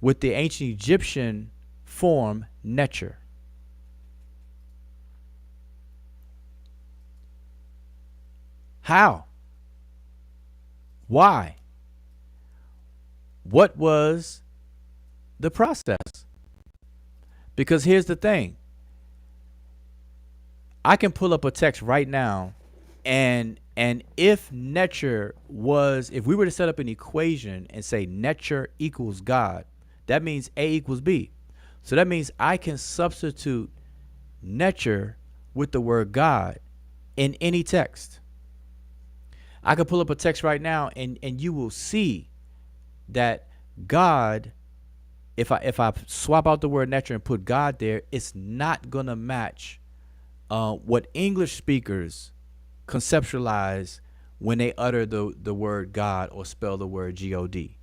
with the ancient Egyptian form Netcher? How? Why? What was the process? Because here's the thing. I can pull up a text right now, and if Netcher if we were to set up an equation and say Netcher equals God, that means A equals B. So that means I can substitute Netcher with the word God in any text. I can pull up a text right now, and you will see that God, if I swap out the word Netcher and put God there, it's not gonna match what English speakers conceptualize when they utter the word God or spell the word G-O-D.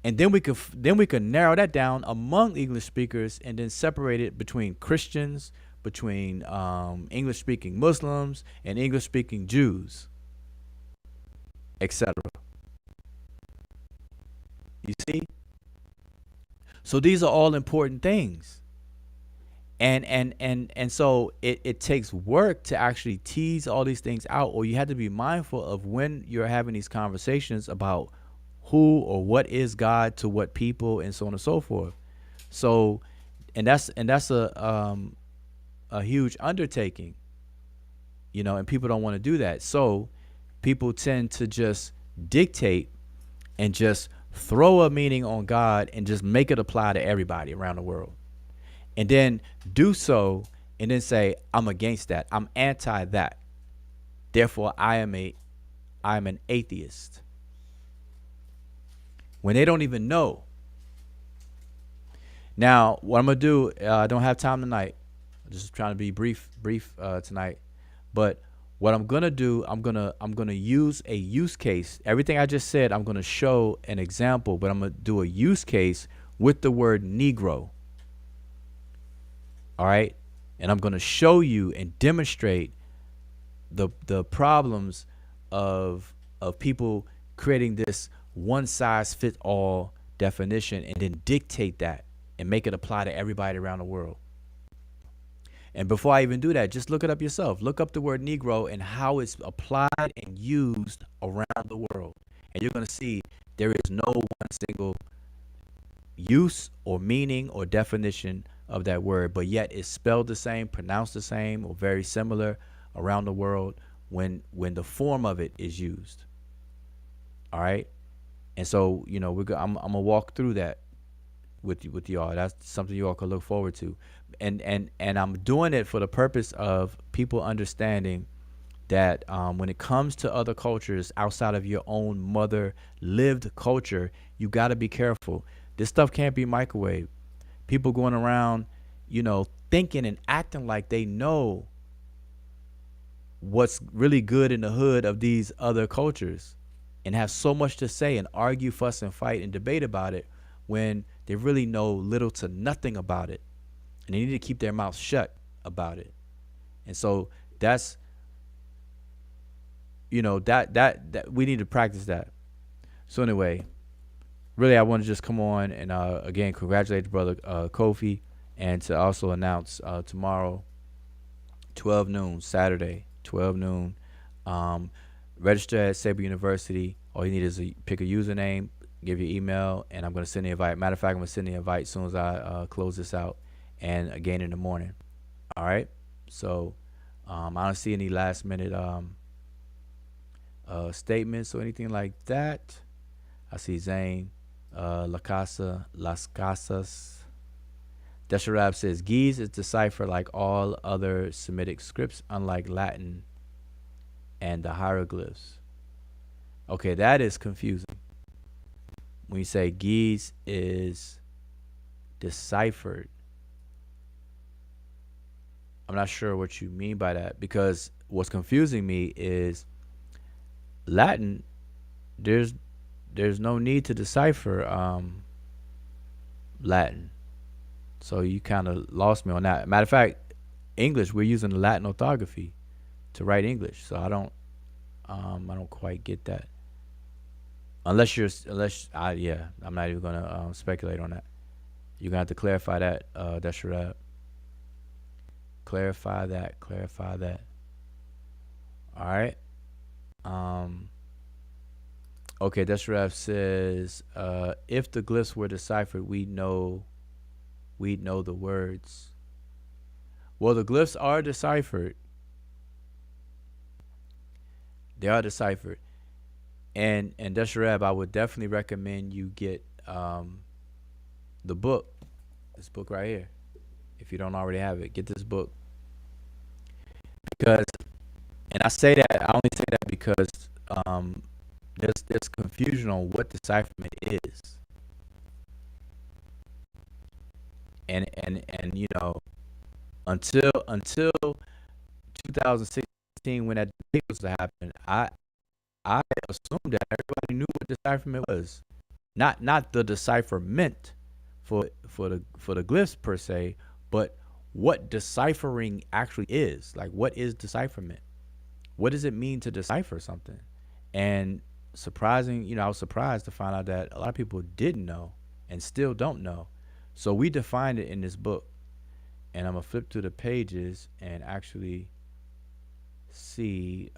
And then we could narrow that down among English speakers and then separate it between Christians, between English speaking Muslims and English speaking Jews, etc. You see? So these are all important things. And so it takes work to actually tease all these things out, or you have to be mindful of when you're having these conversations about who or what is God to what people and so on and so forth. So, and that's a huge undertaking, and people don't want to do that. So people tend to just dictate and just throw a meaning on God and just make it apply to everybody around the world. And then do so and then say, I'm against that. I'm anti that. Therefore, I'm an atheist. When they don't even know. Now, what I'm going to do, I don't have time tonight. I'm just trying to be brief tonight. But what I'm going to do, I'm going to use a use case. Everything I just said, I'm going to show an example, but I'm going to do a use case with the word Negro. All right, and I'm going to show you and demonstrate the problems of people creating this one size fit all definition and then dictate that and make it apply to everybody around the world. And before I even do that, just look it up yourself. Look up the word Negro and how it's applied and used around the world. And you're going to see there is no one single use or meaning or definition of that word, but yet it's spelled the same, pronounced the same, or very similar around the world when the form of it is used. All right. And so, you know, I'm gonna walk through that with y'all. That's something you all can look forward to. And I'm doing it for the purpose of people understanding that when it comes to other cultures outside of your own mother lived culture, you got to be careful. This stuff can't be microwaved. People going around, you know, thinking and acting like they know what's really good in the hood of these other cultures and have so much to say and argue, fuss, and fight and debate about it when they really know little to nothing about it. And they need to keep their mouths shut about it. And so that's, you know, that we need to practice that. So anyway, really, I want to just come on and again congratulate the brother Kofi, and to also announce tomorrow, 12 noon, Saturday, 12 noon. Register at Saber University. All you need is pick a username, give your email, and I'm going to send the invite. Matter of fact, I'm going to send the invite as soon as I close this out, and again in the morning. All right. So I don't see any last minute statements or anything like that. I see Zane, La Casa, Las Casas. Desharab says, Geese is deciphered like all other Semitic scripts, unlike Latin and the hieroglyphs. Okay, that is confusing. When you say Geese is deciphered, I'm not sure what you mean by that, because what's confusing me is Latin, there's no need to decipher Latin. So you kind of lost me on that. Matter of fact, English, we're using the Latin orthography to write English. So I don't quite get that. I'm not even gonna speculate on that. You're gonna have to clarify that. That's your clarify that. All right. Okay, Desharab says, if the glyphs were deciphered, we'd know the words. Well, the glyphs are deciphered. They are deciphered. And Desharab, I would definitely recommend you get the book. This book right here. If you don't already have it, get this book. Because, and I say that, I only say that because there's confusion on what decipherment is. And you know, until 2016, when that debate was to happen, I assumed that everybody knew what decipherment was. Not the decipherment for the glyphs per se, but what deciphering actually is. Like, what is decipherment? What does it mean to decipher something? And I was surprised to find out that a lot of people didn't know and still don't know. So we defined it in this book, and I'm gonna flip through the pages and actually see.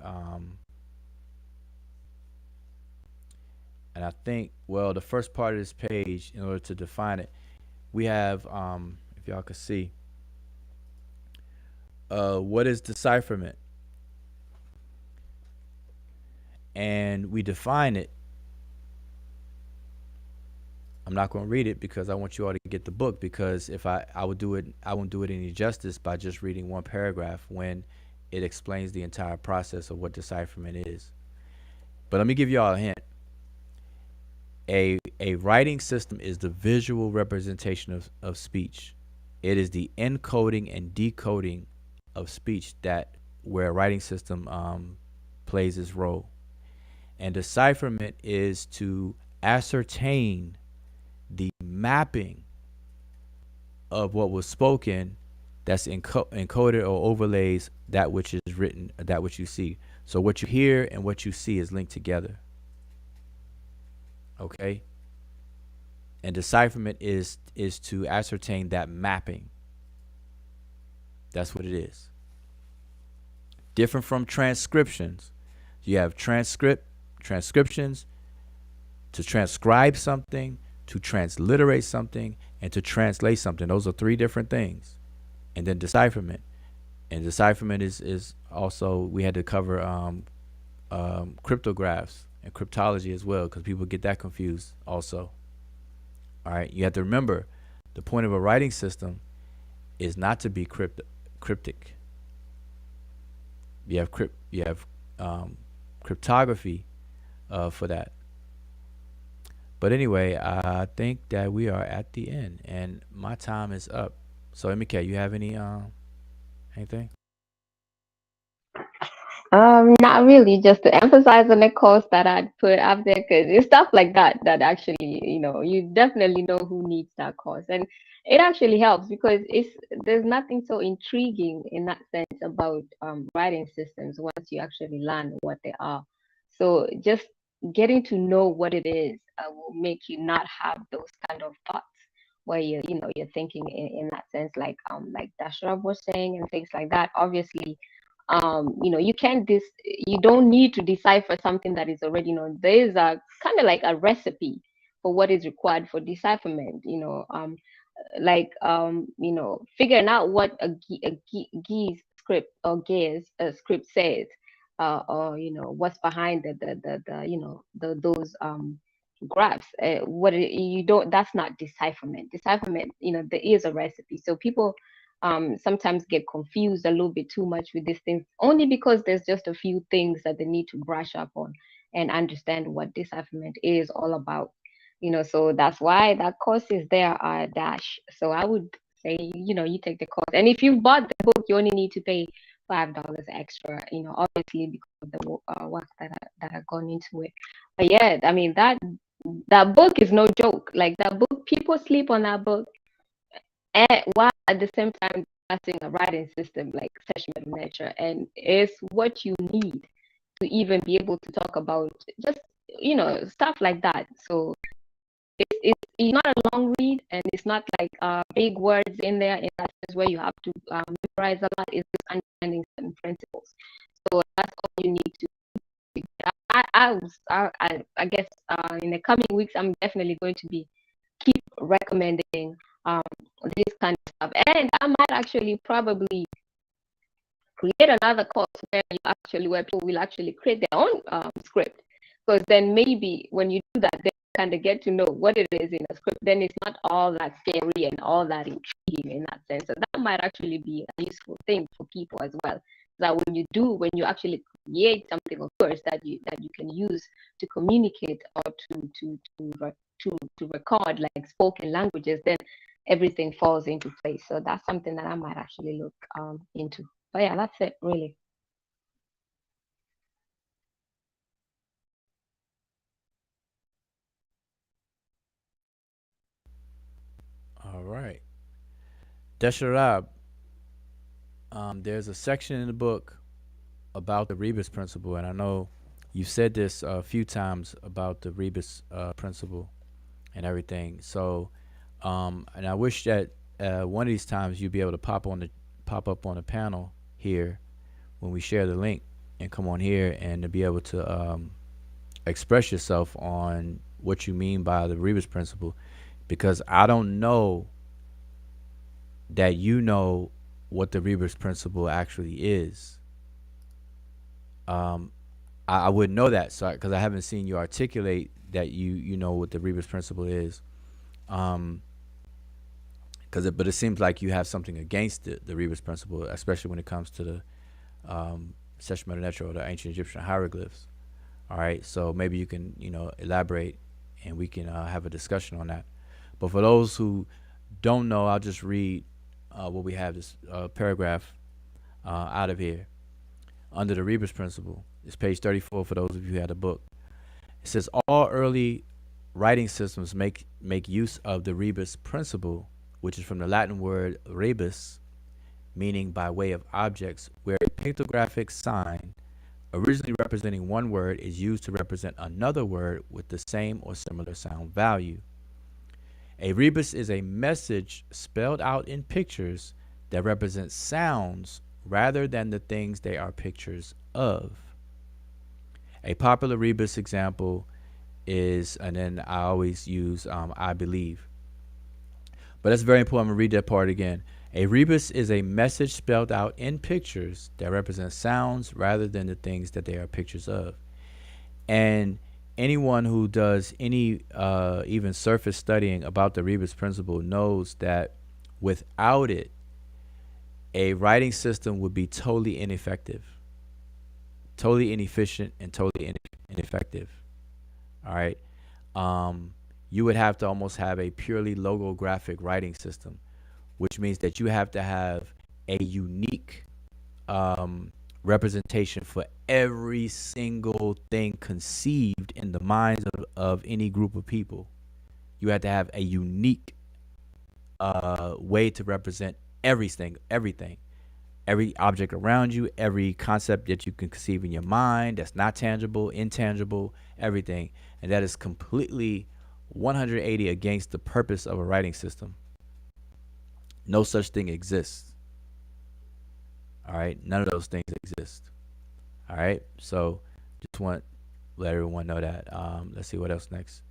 And I think, well, the first part of this page, in order to define it, we have, if y'all could see, what is decipherment? And we define it. I'm not going to read it because I want you all to get the book, because if I won't do it any justice by just reading one paragraph when it explains the entire process of what decipherment is. But let me give you all a hint. A writing system is the visual representation of speech. It is the encoding and decoding of speech where a writing system plays its role. And decipherment is to ascertain the mapping of what was spoken that's encoded or overlays that which is written, that which you see. So what you hear and what you see is linked together. Okay? And decipherment is to ascertain that mapping. That's what it is. Different from transcriptions. You have transcriptions, to transcribe something, to transliterate something, and to translate something. Those are three different things. And then decipherment. And decipherment is also, we had to cover cryptographs and cryptology as well, because people get that confused also. All right, you have to remember, the point of a writing system is not to be cryptic. You have cryptography for that. But anyway, I think that we are at the end, and my time is up. So, MK, you have anything? Not really, just to emphasize on the course that I'd put up there, because it's stuff like that that actually, you definitely know who needs that course. And it actually helps because there's nothing so intriguing in that sense about writing systems once you actually learn what they are. So just getting to know what it is will make you not have those kind of thoughts where you're thinking in that sense, like Dashraf was saying and things like that. Obviously, you don't need to decipher something that is already known. There is a kind of like a recipe for what is required for decipherment, figuring out what a Geese script or Gears script says, or what's behind those graphs. You don't, that's not decipherment. Decipherment, there is a recipe. So people sometimes get confused a little bit too much with these things, only because there's just a few things that they need to brush up on and understand what decipherment is all about. So that's why that course is there, Dash. So I would say, you take the course, and if you bought the book, you only need to pay $5 extra. Obviously because of the work that have gone into it. But yeah, I mean that book is no joke. Like that book, people sleep on that book, and while at the same time passing a writing system like Sesh, Medu, Netcher, and it's what you need to even be able to talk about just stuff like that. So it's not a long read, and it's not like big words in there in that sense where you have to memorize a lot. It's just understanding certain principles. So that's all you need to. I guess in the coming weeks, I'm definitely going to keep recommending this kind of stuff, and I might actually probably create another course where people will actually create their own script, because then maybe when you do that, they kind of get to know what it is in a script. Then it's not all that scary and all that intriguing in that sense. So that might actually be a useful thing for people as well. That when you actually create something, of course, that you can use to communicate or to record like spoken languages, then everything falls into place. So that's something that I might actually look into. But yeah, that's it really. All right. Desharab, there's a section in the book about the Rebus Principle, and I know you've said this a few times about the Rebus Principle and everything. So, and I wish that one of these times you'd be able to pop up on the panel here when we share the link and come on here and to be able to express yourself on what you mean by the Rebus Principle, because I don't know that you know what the Rebus Principle actually is. I wouldn't know that, so because I haven't seen you articulate that you know what the Rebus Principle is. But it seems like you have something against the Rebus Principle, especially when it comes to the Sesh, Medu, Netcher, or the ancient Egyptian hieroglyphs. All right, so maybe you can elaborate, and we can have a discussion on that. But for those who don't know, I'll just read what we have, this paragraph out of here. Under the Rebus Principle, it's page 34 for those of you who had a book. It says all early writing systems make use of the Rebus Principle, which is from the Latin word rebus, meaning by way of objects, where a pictographic sign originally representing one word is used to represent another word with the same or similar sound value. A rebus is a message spelled out in pictures that represent sounds rather than the things they are pictures of. A popular rebus example is, and then I always use I believe. But that's very important. I'm going to read that part again. A rebus is a message spelled out in pictures that represent sounds rather than the things that they are pictures of. And anyone who does any even surface studying about the Rebus Principle knows that without it, a writing system would be totally ineffective, totally inefficient, and totally ineffective. All right. You would have to almost have a purely logographic writing system, which means that you have to have a unique representation for every single thing conceived in the minds of any group of people. You have to have a unique way to represent everything, every object around you, every concept that you can conceive in your mind that's not tangible, intangible, everything. And that is completely 180 against the purpose of a writing system. No such thing exists. All right, none of those things exist. All right, so just want to let everyone know that. Let's see what else next,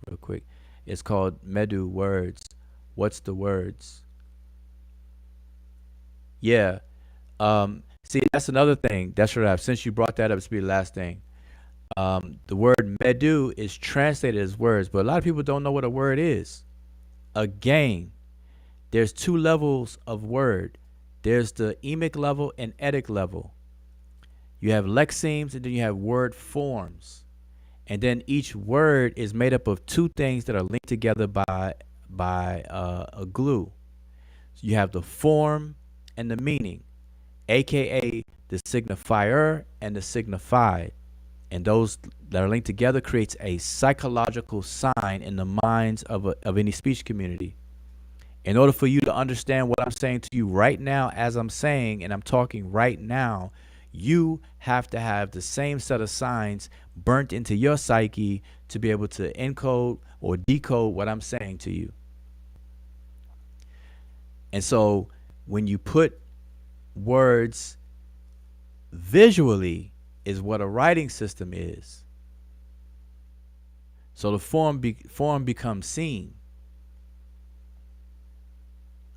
real quick. It's called Medu Words. What's the words? Yeah. See, that's another thing. That's what I've, since you brought that up, it's be the last thing. The word Medu is translated as words, but a lot of people don't know what a word is. Again, there's two levels of word. There's the emic level and etic level. You have lexemes and then you have word forms. And then each word is made up of two things that are linked together by a glue. So you have the form and the meaning, aka the signifier and the signified. And those that are linked together creates a psychological sign in the minds of any speech community. In order for you to understand what I'm saying to you right now, as I'm saying, and I'm talking right now, you have to have the same set of signs burnt into your psyche to be able to encode or decode what I'm saying to you. And so when you put words visually is what a writing system is. So the form becomes seen.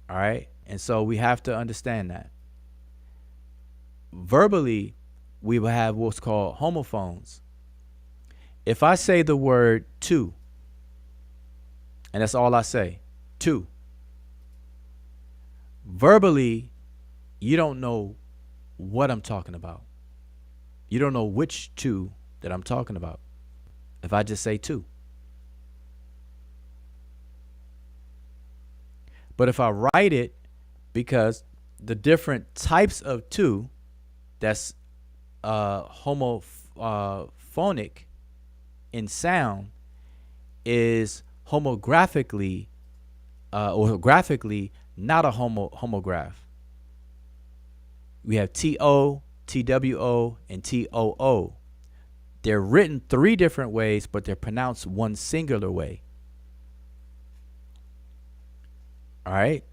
All right. And so we have to understand that. Verbally, we will have what's called homophones. If I say the word to, and that's all I say, to, verbally, you don't know what I'm talking about. You don't know which two that I'm talking about. If I just say two. But if I write it, because the different types of two that's homophonic in sound is homographically or graphically not a homograph. We have TO, TWO, and TOO. They're written three different ways, but they're pronounced one singular way. All right.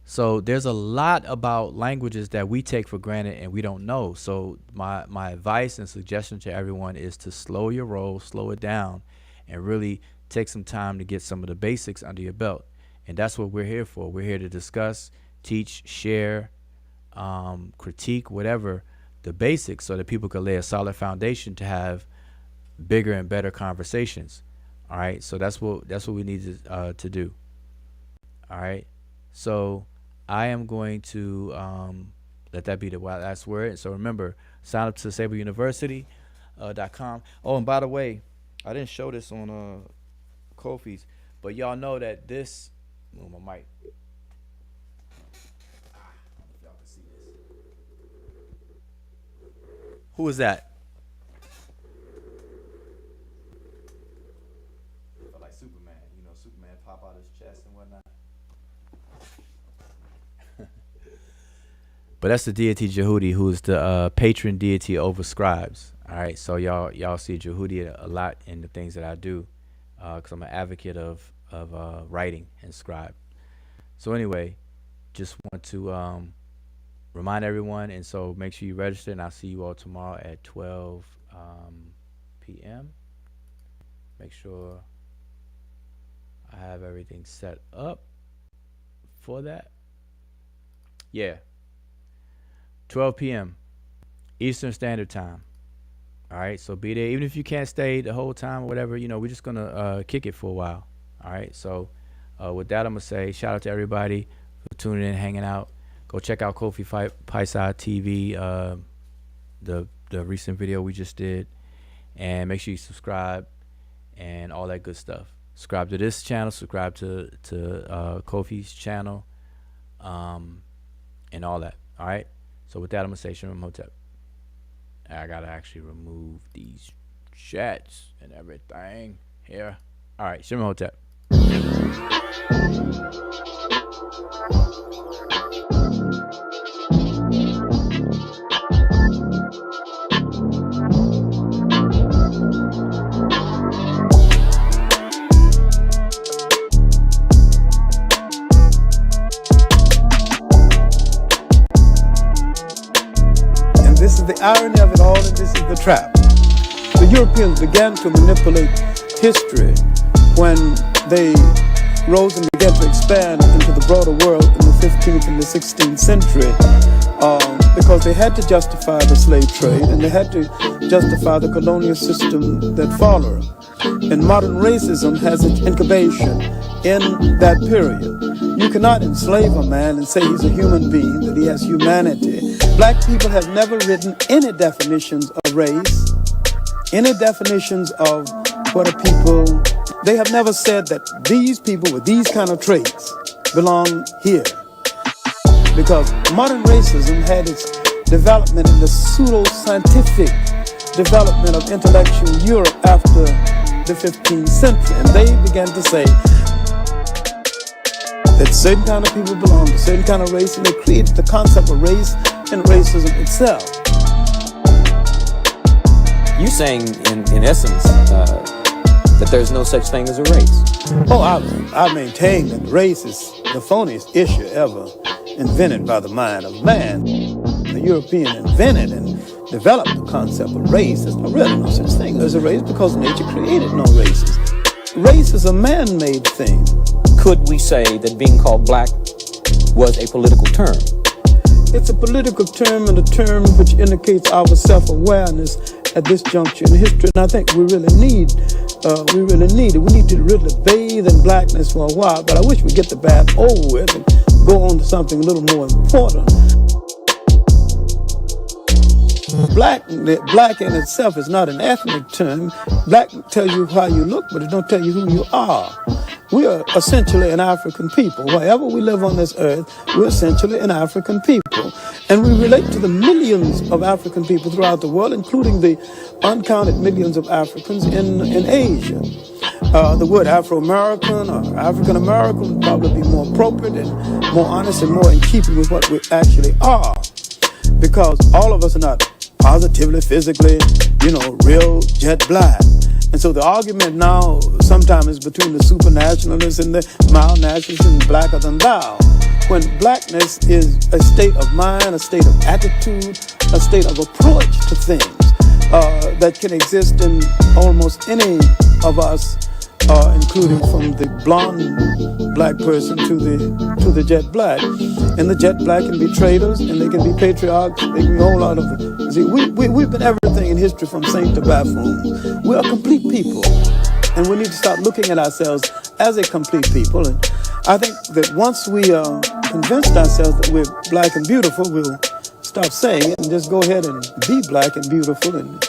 So there's a lot about languages that we take for granted and we don't know. So my advice and suggestion to everyone is to slow your roll, slow it down, and really take some time to get some of the basics under your belt. And that's what we're here for. We're here to discuss, teach, share, critique, whatever, the basics, so that people can lay a solid foundation to have bigger and better conversations. All right. So that's what we need to do. All right. So I am going to let that be the last word. So remember, sign up to Saber University.com. Oh, and by the way, I didn't show this on Kofi's, but y'all know that this. Move my mic. I don't know if y'all can see this. Who is that? I feel like Superman. You know, Superman pop out his chest and whatnot. But that's the deity Jehudi, who's the patron deity over scribes. All right, so y'all see Jehudi a lot in the things that I do, because I'm an advocate of writing and scribe. So anyway, just want to remind everyone, and so make sure you register, and I'll see you all tomorrow at 12 p.m. Make sure I have everything set up for that. Yeah, 12 p.m. Eastern Standard Time. All right, so be there. Even if you can't stay the whole time or whatever, we're just going to kick it for a while. All right, so with that, I'm going to say shout out to everybody for tuning in, hanging out. Go check out Kofi Paisai TV, the recent video we just did. And make sure you subscribe and all that good stuff. Subscribe to this channel, subscribe to Kofi's channel, and all that. All right, so with that, I'm going to say Shalom Hotep. I gotta actually remove these chats and everything here. All right, Shalom Hotep. This is the irony of it all, and this is the trap. The Europeans began to manipulate history when they rose and began to expand into the broader world in the 15th and the 16th century because they had to justify the slave trade and they had to justify the colonial system that followed. And modern racism has its incubation in that period. You cannot enslave a man and say he's a human being, that he has humanity. Black people have never written any definitions of race, any definitions of what a people. They have never said that these people with these kind of traits belong here. Because modern racism had its development in the pseudo-scientific development of intellectual Europe after the 15th century. And they began to say that certain kind of people belong to certain kind of race, and they created the concept of race and racism itself. You saying, in essence, that there's no such thing as a race? Oh, I maintain that race is the phoniest issue ever invented by the mind of man. The European invented and developed the concept of race. There's really no such thing as a race because nature created no races. Race is a man-made thing. Could we say that being called black was a political term? It's a political term and a term which indicates our self-awareness at this juncture in history. And I think we really need it. We need to really bathe in blackness for a while, but I wish we'd get the bath over with and go on to something a little more important. Black in itself is not an ethnic term. Black tells you how you look, but it don't tell you who you are. We are essentially an African people. Wherever we live on this earth, we're essentially an African people. And we relate to the millions of African people throughout the world, including the uncounted millions of Africans in Asia. The word Afro-American or African-American would probably be more appropriate and more honest and more in keeping with what we actually are. Because all of us are not positively, physically, real jet black. And so the argument now sometimes is between the supernationalists and the mild nationalists and blacker than thou. When blackness is a state of mind, a state of attitude, a state of approach to things that can exist in almost any of us, including from the blonde black person to the jet black. And the jet black can be traitors, and they can be patriarchs, they can be a whole lot of it. See, we've been everything in history from saint to buffoon. We are complete people, and we need to start looking at ourselves as a complete people. And I think that once we convinced ourselves that we're black and beautiful, we'll stop saying it and just go ahead and be black and beautiful and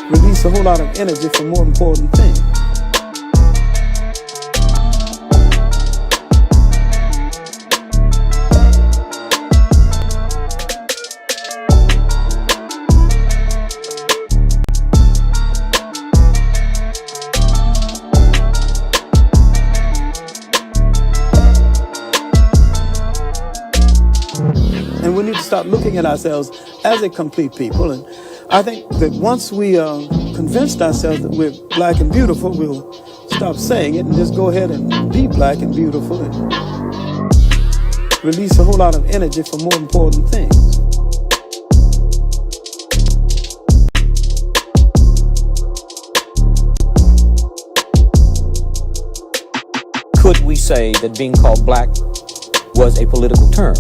release a whole lot of energy for more important things. And we need to start looking at ourselves as a complete people. And I think that once we convinced ourselves that we're black and beautiful, we'll stop stop saying it and just go ahead and be black and beautiful and release a whole lot of energy for more important things. Could we say that being called black was a political term?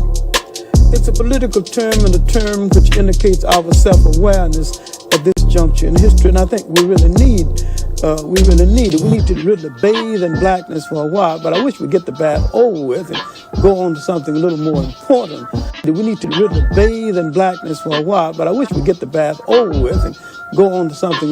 It's a political term and a term which indicates our self-awareness at this juncture in history, and I think we really need it. We need to really bathe in blackness for a while, but I wish we'd get the bath over with and go on to something a little more important. We need to really bathe in blackness for a while, but I wish we'd get the bath over with and go on to something